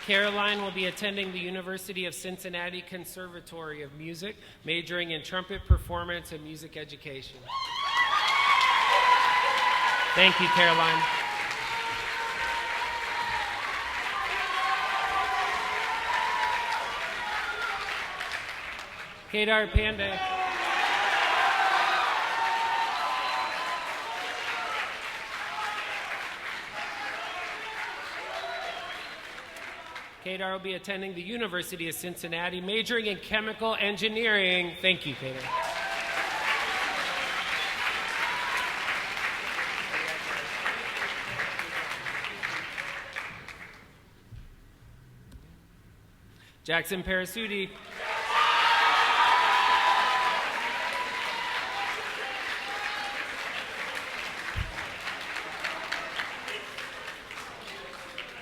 Caroline will be attending the University of Cincinnati Conservatory of Music, majoring in trumpet performance and music education. Thank you, Caroline. Kedar Pandey. Kedar will be attending the University of Cincinnati, majoring in chemical engineering. Thank you, Kedar. Jackson Parasuti.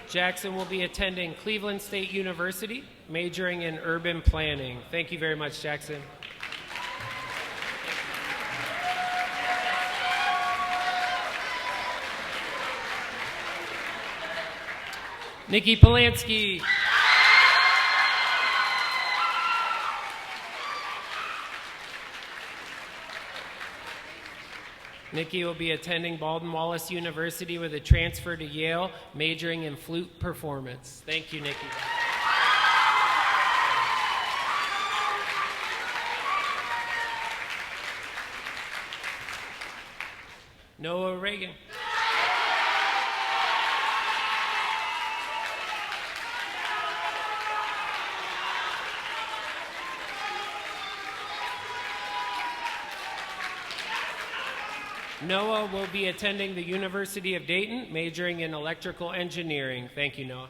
Jackson will be attending Cleveland State University, majoring in urban planning. Thank you very much, Jackson. Nikki Polanski. Nikki will be attending Baldwin Wallace University with a transfer to Yale, majoring in flute performance. Thank you, Nikki. Noah Reagan. Noah will be attending the University of Dayton, majoring in electrical engineering. Thank you, Noah.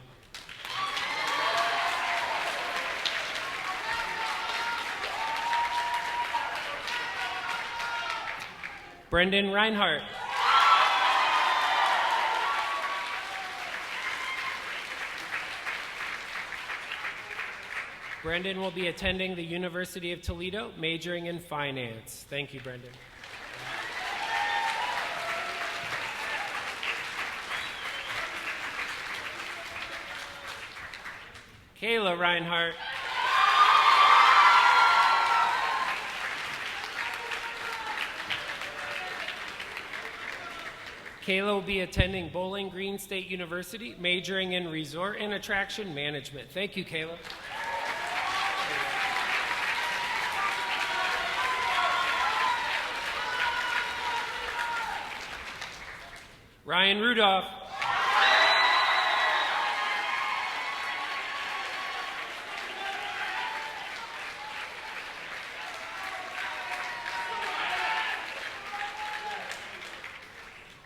Brendan Reinhardt. Brendan will be attending the University of Toledo, majoring in finance. Thank you, Brendan. Kayla Reinhardt. Kayla will be attending Bowling Green State University, majoring in resort and attraction management. Thank you, Kayla. Ryan Rudolph.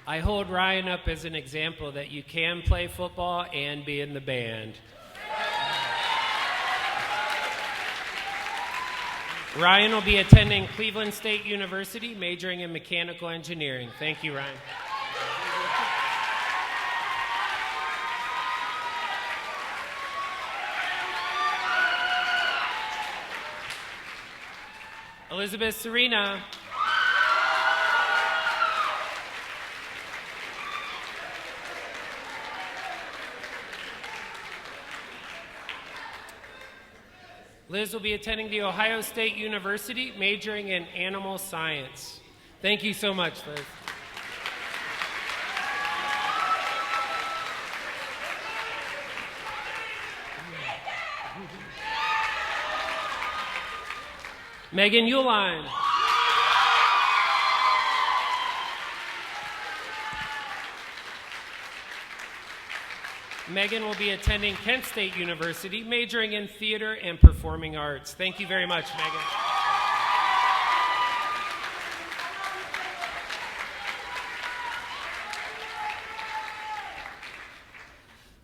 I hold Ryan up as an example that you can play football and be in the band. Ryan will be attending Cleveland State University, majoring in mechanical engineering. Thank you, Ryan. Elizabeth Serena. Liz will be attending the Ohio State University, majoring in animal science. Thank you so much, Liz. Megan Uline. Megan will be attending Kent State University, majoring in theater and performing arts. Thank you very much, Megan.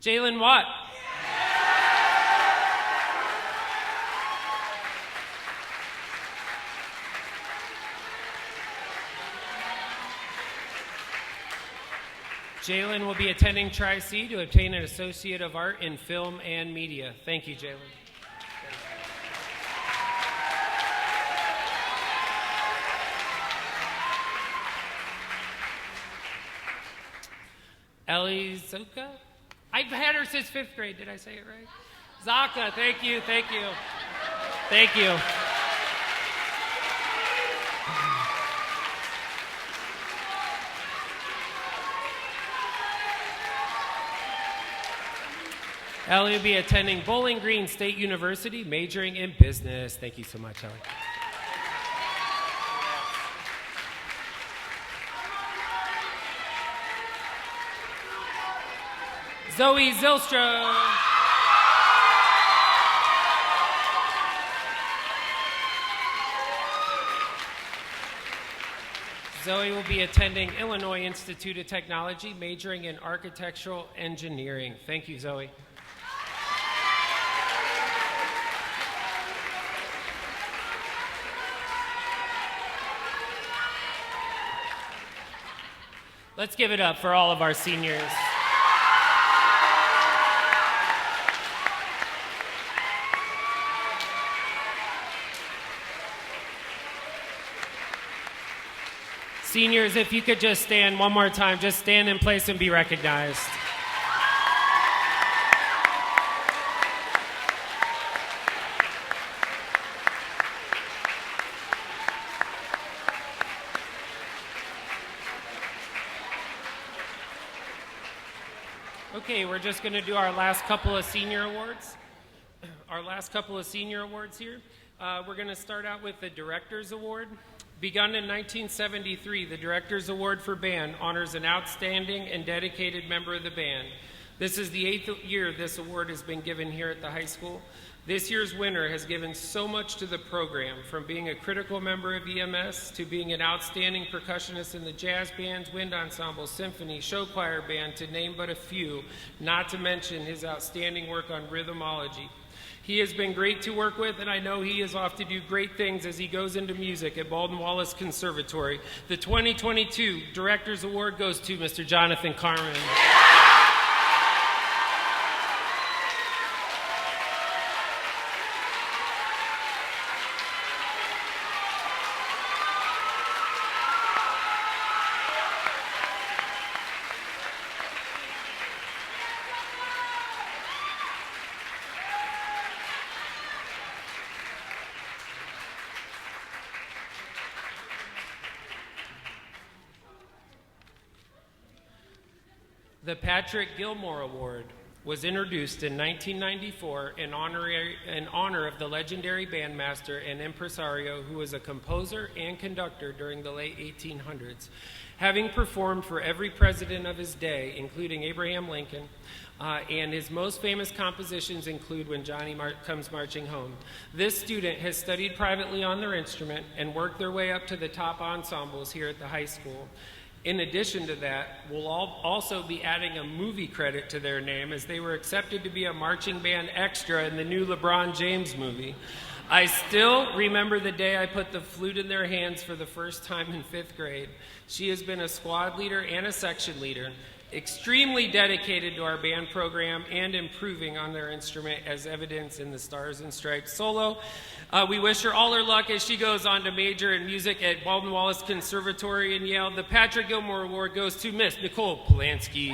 Jalen Watt. Jalen will be attending Tri-C to obtain an Associate of Art in Film and Media. Thank you, Jalen. Ellie Zoka? I've had her since 5th grade. Did I say it right? Zaka, thank you, thank you. Thank you. Ellie will be attending Bowling Green State University, majoring in business. Thank you so much, Ellie. Zoe Zilstra. Zoe will be attending Illinois Institute of Technology, majoring in architectural engineering. Thank you, Zoe. Let's give it up for all of our seniors. Seniors, if you could just stand one more time, just stand in place and be recognized. Okay, we're just going to do our last couple of senior awards. Our last couple of senior awards here. We're going to start out with the Director's Award. Begun in 1973, the Director's Award for Band honors an outstanding and dedicated member of the band. This is the 8th year this award has been given here at the high school. This year's winner has given so much to the program, from being a critical member of EMS to being an outstanding percussionist in the jazz bands, wind ensemble, symphony, show choir band, to name but a few, not to mention his outstanding work on rhythmology. He has been great to work with, and I know he is off to do great things as he goes into music at Baldwin Wallace Conservatory. The 2022 Director's Award goes to Mr. Jonathan Carmen. The Patrick Gilmore Award was introduced in 1994 in honor of the legendary bandmaster and impresario who was a composer and conductor during the late 1800s. Having performed for every president of his day, including Abraham Lincoln, and his most famous compositions include When Johnny Comes Marching Home. This student has studied privately on their instrument and worked their way up to the top ensembles here at the high school. In addition to that, we'll also be adding a movie credit to their name, as they were accepted to be a marching band extra in the new LeBron James movie. I still remember the day I put the flute in their hands for the first time in 5th grade. She has been a squad leader and a section leader, extremely dedicated to our band program and improving on their instrument, as evidenced in the Stars and Stripes solo. We wish her all her luck as she goes on to major in music at Baldwin Wallace Conservatory in Yale. The Patrick Gilmore Award goes to Miss Nicole Polanski.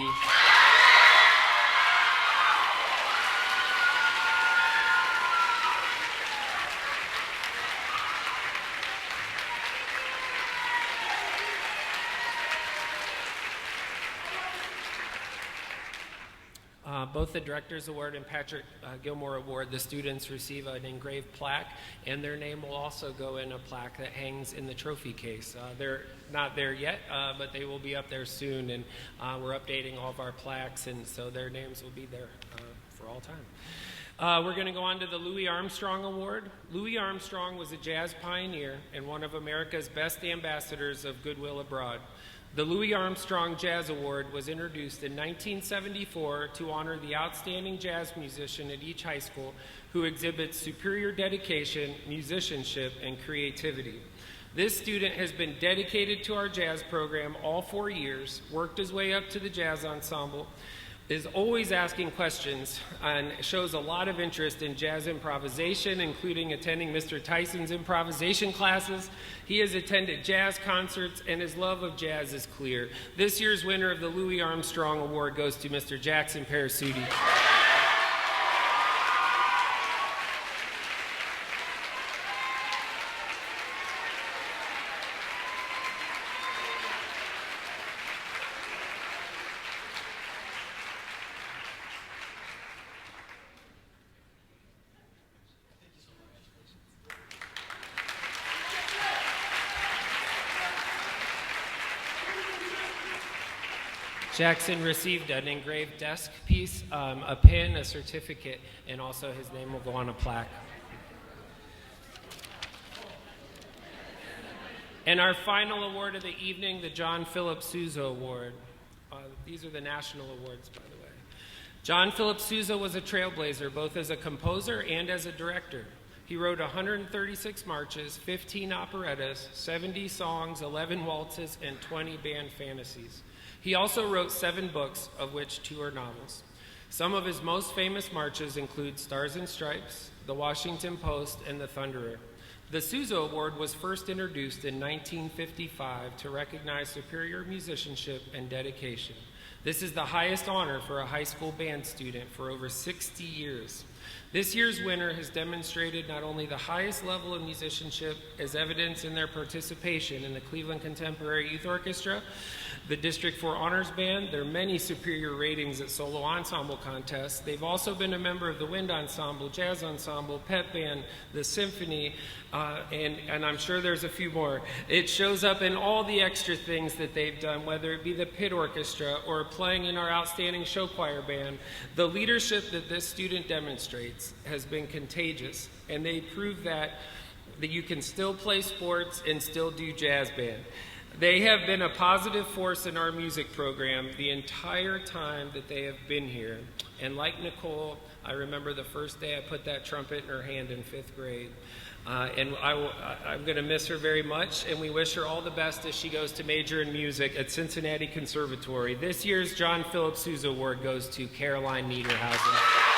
Both the Director's Award and Patrick Gilmore Award, the students receive an engraved plaque, and their name will also go in a plaque that hangs in the trophy case. They're not there yet, but they will be up there soon, and we're updating all of our plaques, and so their names will be there for all time. We're going to go on to the Louis Armstrong Award. Louis Armstrong was a jazz pioneer and one of America's best ambassadors of goodwill abroad. The Louis Armstrong Jazz Award was introduced in 1974 to honor the outstanding jazz musician at each high school who exhibits superior dedication, musicianship, and creativity. This student has been dedicated to our jazz program all 4 years, worked his way up to the jazz ensemble, is always asking questions, and shows a lot of interest in jazz improvisation, including attending Mr. Tyson's improvisation classes. He has attended jazz concerts, and his love of jazz is clear. This year's winner of the Louis Armstrong Award goes to Mr. Jackson Parasuti. Jackson received an engraved desk piece, a pin, a certificate, and also his name will go on a plaque. And our final award of the evening, the John Philip Sousa Award. These are the national awards, by the way. John Philip Sousa was a trailblazer, both as a composer and as a director. He wrote 136 marches, 15 operettas, 70 songs, 11 waltzes, and 20 band fantasies. He also wrote 7 books, of which 2 are novels. Some of his most famous marches include Stars and Stripes, The Washington Post, and The Thunderer. The Sousa Award was first introduced in 1955 to recognize superior musicianship and dedication. This is the highest honor for a high school band student for over 60 years. This year's winner has demonstrated not only the highest level of musicianship as evidenced in their participation in the Cleveland Contemporary Youth Orchestra, the District 4 Honors Band, their many superior ratings at solo ensemble contests. They've also been a member of the Wind Ensemble, Jazz Ensemble, Pep Band, the Symphony, and I'm sure there's a few more. It shows up in all the extra things that they've done, whether it be the pit orchestra or playing in our outstanding show choir band. The leadership that this student demonstrates has been contagious, and they prove that you can still play sports and still do jazz band. They have been a positive force in our music program the entire time that they have been here. And like Nicole, I remember the first day I put that trumpet in her hand in 5th grade. And I'm going to miss her very much, and we wish her all the best as she goes to major in music at Cincinnati Conservatory. This year's John Philip Sousa Award goes to Caroline Niederhausen.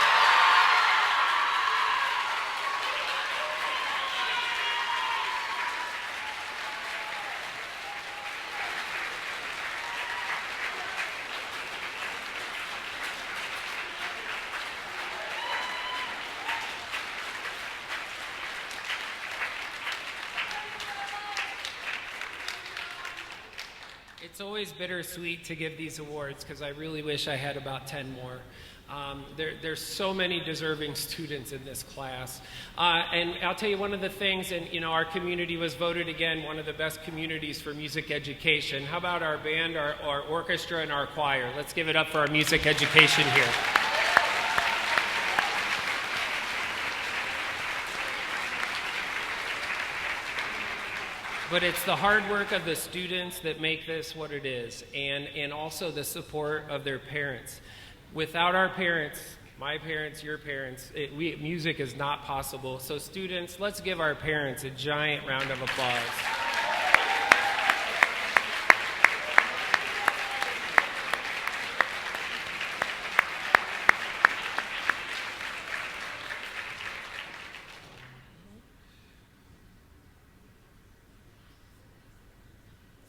It's always bittersweet to give these awards because I really wish I had about 10 more. There's so many deserving students in this class. And I'll tell you one of the things, and our community was voted again one of the best communities for music education. How about our band, our orchestra, and our choir? Let's give it up for our music education here. But it's the hard work of the students that make this what it is, and also the support of their parents. Without our parents, my parents, your parents, music is not possible. So students, let's give our parents a giant round of applause.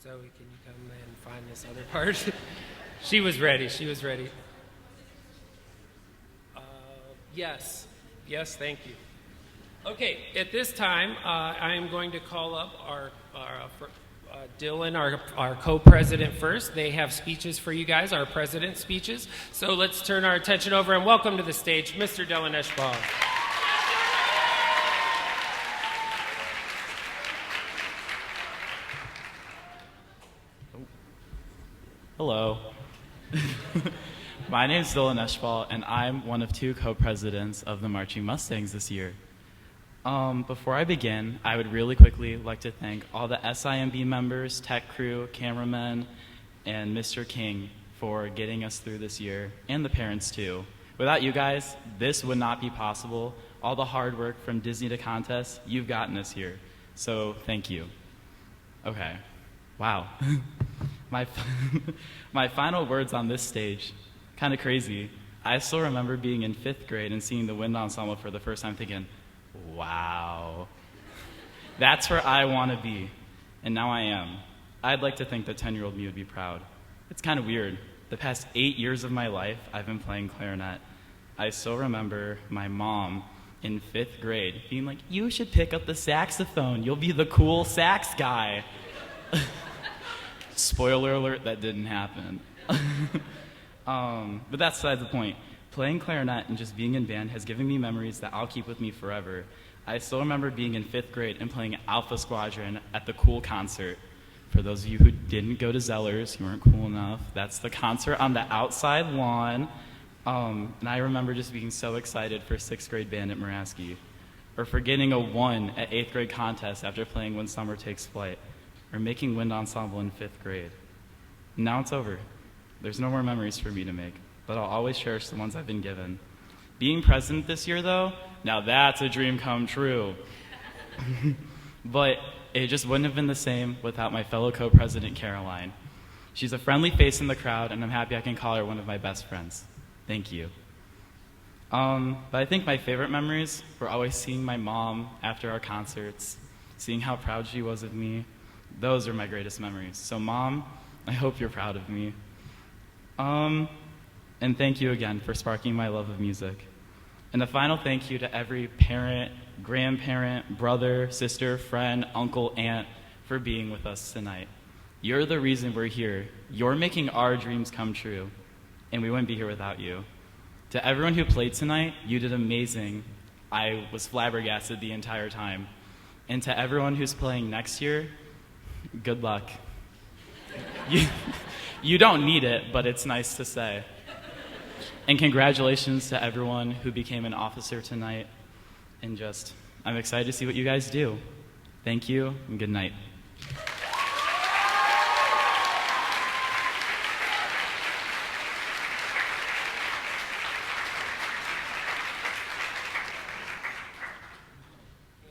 Zoe, can you come and find this other part? She was ready. Yes, thank you. Okay, at this time, I am going to call up our Dylan, our co-president first. They have speeches for you guys, our president's speeches. So let's turn our attention over and welcome to the stage, Mr. Dylan Eschbaum. Hello. My name is Dylan Eschbal, and I'm one of 2 co-presidents of the Marching Mustangs this year. Before I begin, I would really quickly like to thank all the SIMB members, tech crew, cameramen, and Mr. King for getting us through this year, and the parents too. Without you guys, this would not be possible. All the hard work from Disney to contests, you've gotten us here. So thank you. Okay. Wow. My final words on this stage, kind of crazy. I still remember being in 5th grade and seeing the Wind Ensemble for the first time thinking, wow, that's where I want to be. And now I am. I'd like to think that 10-year-old me would be proud. It's kind of weird. The past 8 years of my life, I've been playing clarinet. I still remember my mom in 5th grade being like, you should pick up the saxophone. You'll be the cool sax guy. Spoiler alert, that didn't happen. But that's beside the point. Playing clarinet and just being in band has given me memories that I'll keep with me forever. I still remember being in 5th grade and playing Alpha Squadron at the Cool concert. For those of you who didn't go to Zellers, you weren't cool enough, that's the concert on the outside lawn. And I remember just being so excited for 6th grade band at Muraski. Or for getting a 1 at 8th grade contest after playing When Summer Takes Flight. Or making Wind Ensemble in 5th grade. Now it's over. There's no more memories for me to make, but I'll always cherish the ones I've been given. Being president this year, though, now that's a dream come true. But it just wouldn't have been the same without my fellow co-president, Caroline. She's a friendly face in the crowd, and I'm happy I can call her one of my best friends. Thank you. But I think my favorite memories were always seeing my mom after our concerts, seeing how proud she was of me. Those are my greatest memories. So, Mom, I hope you're proud of me. And thank you again for sparking my love of music. And a final thank you to every parent, grandparent, brother, sister, friend, uncle, aunt for being with us tonight. You're the reason we're here. You're making our dreams come true, and we wouldn't be here without you. To everyone who played tonight, you did amazing. I was flabbergasted the entire time. And to everyone who's playing next year, good luck. You don't need it, but it's nice to say. And congratulations to everyone who became an officer tonight. And I'm excited to see what you guys do. Thank you, and good night.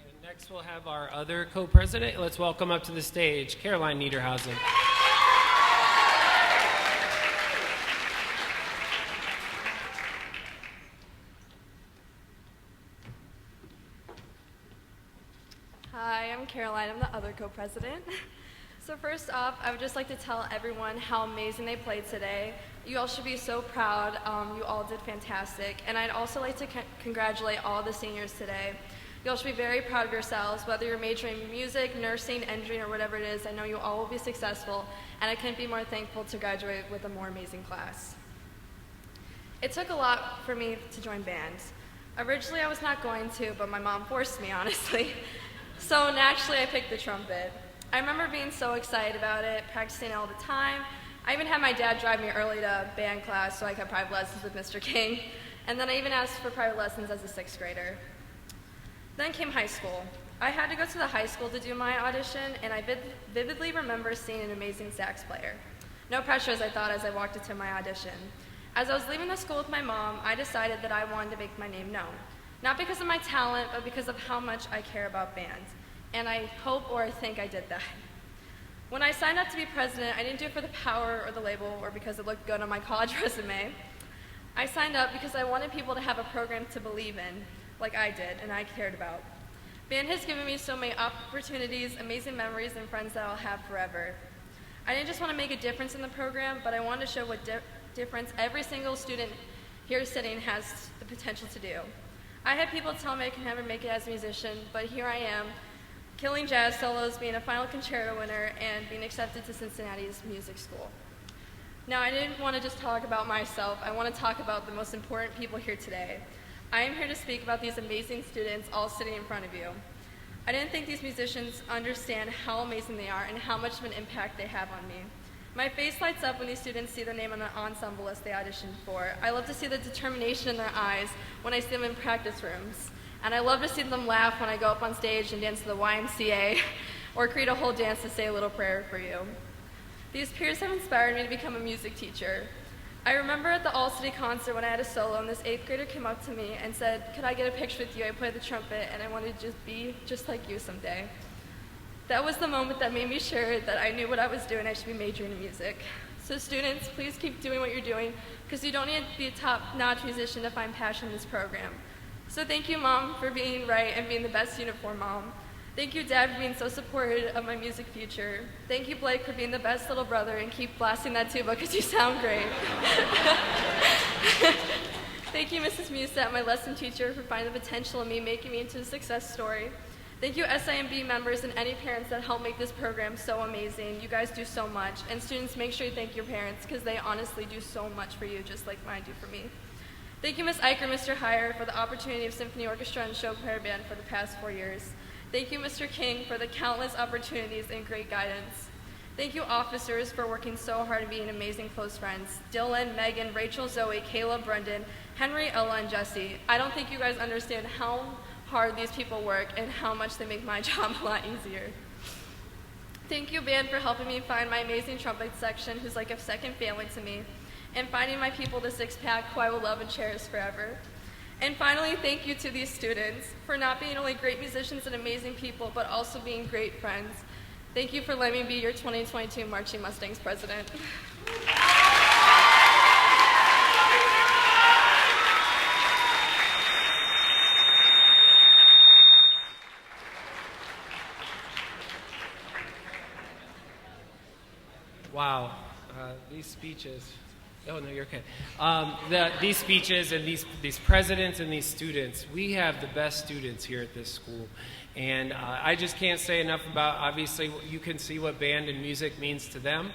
And next we'll have our other co-president. Let's welcome up to the stage, Caroline Niederhausen. Hi, I'm Caroline. I'm the other co-president. So first off, I would just like to tell everyone how amazing they played today. You all should be so proud. You all did fantastic. And I'd also like to congratulate all the seniors today. You all should be very proud of yourselves, whether you're majoring in music, nursing, engineering, or whatever it is. I know you all will be successful, and I couldn't be more thankful to graduate with a more amazing class. It took a lot for me to join band. Originally, I was not going to, but my mom forced me, honestly. So naturally, I picked the trumpet. I remember being so excited about it, practicing all the time. I even had my dad drive me early to band class so I could have private lessons with Mr. King. And then I even asked for private lessons as a 6th grader. Then came high school. I had to go to the high school to do my audition, and I vividly remember seeing an amazing sax player. No pressure, as I thought as I walked into my audition. As I was leaving the school with my mom, I decided that I wanted to make my name known. Not because of my talent, but because of how much I care about band. And I hope or I think I did that. When I signed up to be president, I didn't do it for the power or the label or because it looked good on my college resume. I signed up because I wanted people to have a program to believe in, like I did and I cared about. Band has given me so many opportunities, amazing memories, and friends that I'll have forever. I didn't just want to make a difference in the program, but I wanted to show what difference every single student here sitting has the potential to do. I had people tell me I could never make it as a musician, but here I am, killing jazz solos, being a final concerto winner, and being accepted to Cincinnati's music school. Now, I didn't want to just talk about myself. I want to talk about the most important people here today. I am here to speak about these amazing students all sitting in front of you. I didn't think these musicians understand how amazing they are and how much of an impact they have on me. My face lights up when these students see their name on an ensemble list they auditioned for. I love to see the determination in their eyes when I see them in practice rooms. And I love to see them laugh when I go up on stage and dance to the YMCA or create a whole dance to say a little prayer for you. These peers have inspired me to become a music teacher. I remember at the All-City concert when I had a solo and this 8th grader came up to me and said, "Could I get a picture with you? I play the trumpet and I wanted to just be just like you someday." That was the moment that made me sure that I knew what I was doing. I should be majoring in music. So students, please keep doing what you're doing because you don't need to be a top-notch musician to find passion in this program. So thank you, Mom, for being right and being the best uniform mom. Thank you, Dad, for being so supportive of my music future. Thank you, Blake, for being the best little brother and keep blasting that tuba because you sound great. Thank you, Mrs. Musette, my lesson teacher, for finding the potential in me, making me into a success story. Thank you, SIMB members and any parents that help make this program so amazing. You guys do so much. And students, make sure you thank your parents because they honestly do so much for you, just like mine do for me. Thank you, Ms. Eicher, Mr. Heyer, for the opportunity of Symphony Orchestra and Show Choir Band for the past 4 years. Thank you, Mr. King, for the countless opportunities and great guidance. Thank you, officers, for working so hard and being amazing close friends. Dylan, Megan, Rachel, Zoe, Kayla, Brendan, Henry, Ella, and Jesse. I don't think you guys understand how hard these people work and how much they make my job a lot easier. Thank you, band, for helping me find my amazing trumpet section, who's like a second family to me, and finding my people, the six-pack, who I will love and cherish forever. And finally, thank you to these students for not being only great musicians and amazing people, but also being great friends. Thank you for letting me be your 2022 Marching Mustangs president. Wow, these speeches. Oh, no, you're okay. These speeches and these presidents and these students, we have the best students here at this school. And I just can't say enough about, obviously, you can see what band and music means to them.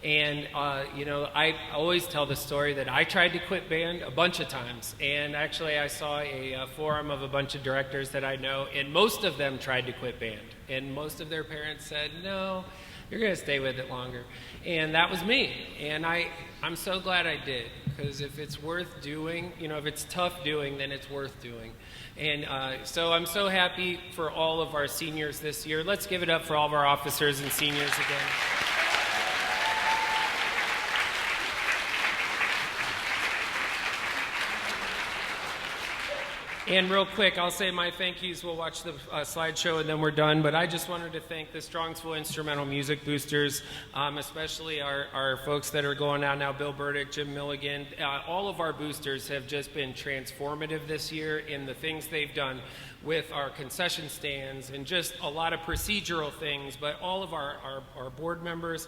And, I always tell the story that I tried to quit band a bunch of times. And actually, I saw a forum of a bunch of directors that I know, and most of them tried to quit band. And most of their parents said, no, you're going to stay with it longer. And that was me. And I'm so glad I did, because if it's worth doing, if it's tough doing, then it's worth doing. And so I'm so happy for all of our seniors this year. Let's give it up for all of our officers and seniors again. And real quick, I'll say my thank yous. We'll watch the slideshow and then we're done. But I just wanted to thank the Strongsville Instrumental Music Boosters, especially our folks that are going out now, Bill Burdick, Jim Milligan. All of our boosters have just been transformative this year in the things they've done with our concession stands and just a lot of procedural things. But all of our board members,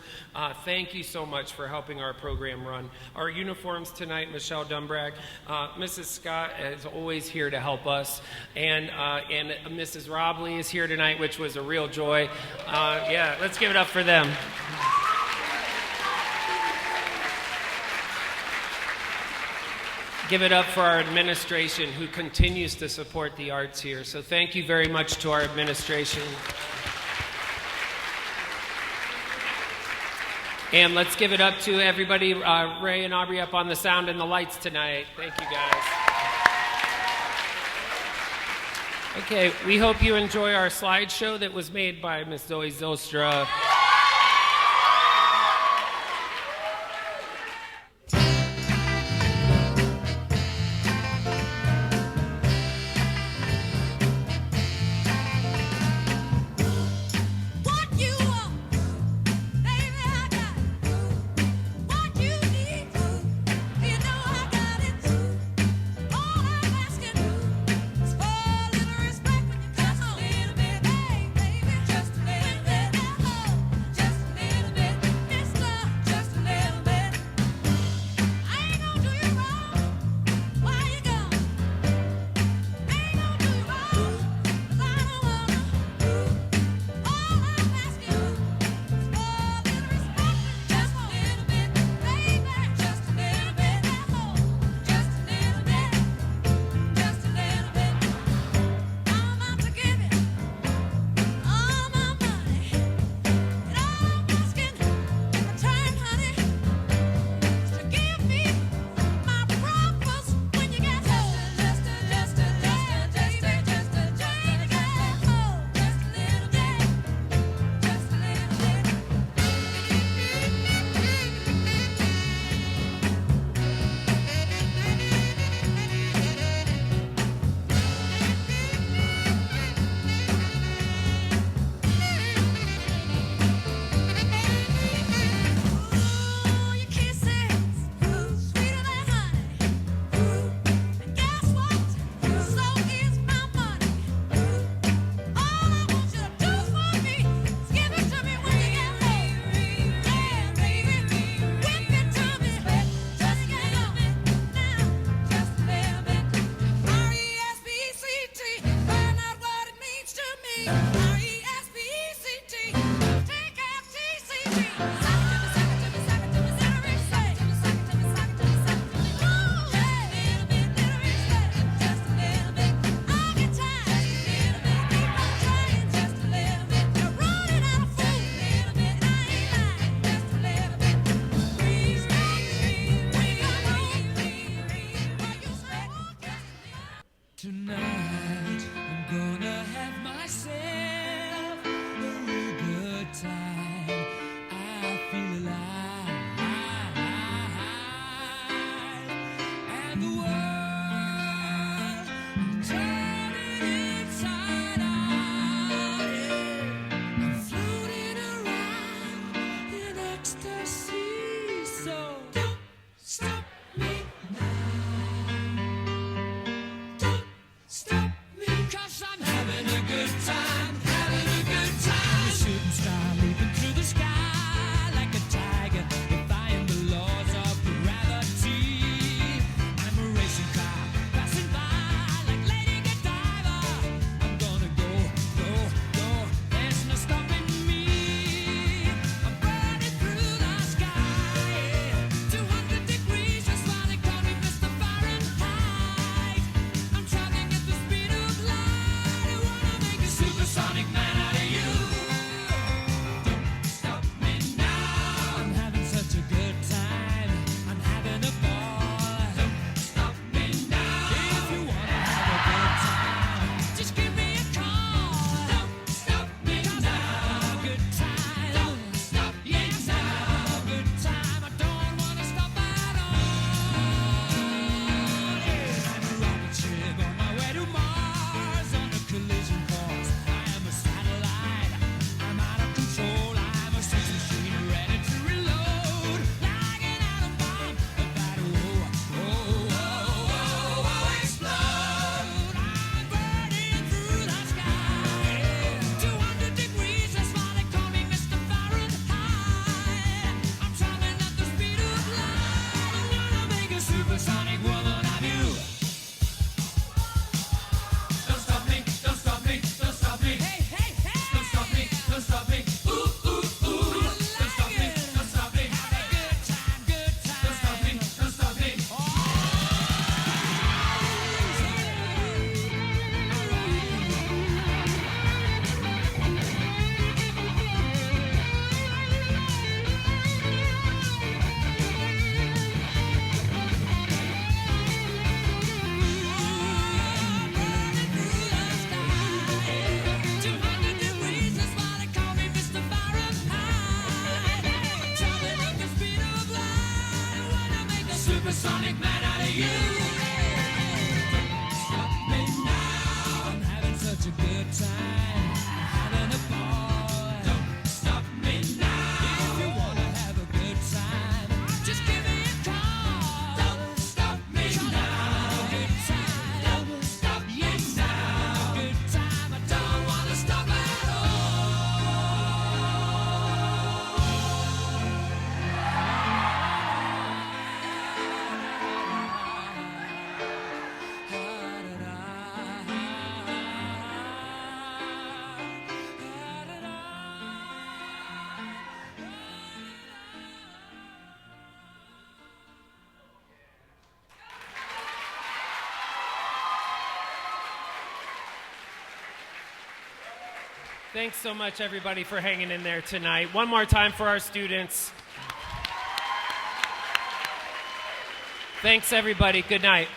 thank you so much for helping our program run. Our uniforms tonight, Michelle Dumbrag, Mrs. Scott is always here to help us, and Mrs. Robley is here tonight, which was a real joy. Yeah, let's give it up for them. Give it up for our administration who continues to support the arts here. So thank you very much to our administration. And let's give it up to everybody, Ray and Aubrey up on the sound and the lights tonight. Thank you, guys. Okay, we hope you enjoy our slideshow that was made by Miss Zoe Zylstra. supersonic man out of you. Stop me now. I'm having such a good time. Having a ball. Don't stop me now. If you wanna have a good time, just give me a call. Don't stop me now. Good time. Don't stop me now. Good time. I don't wanna stop at Thanks so much, everybody, for hanging in there tonight. One more time for our students. Thanks, everybody. Good night.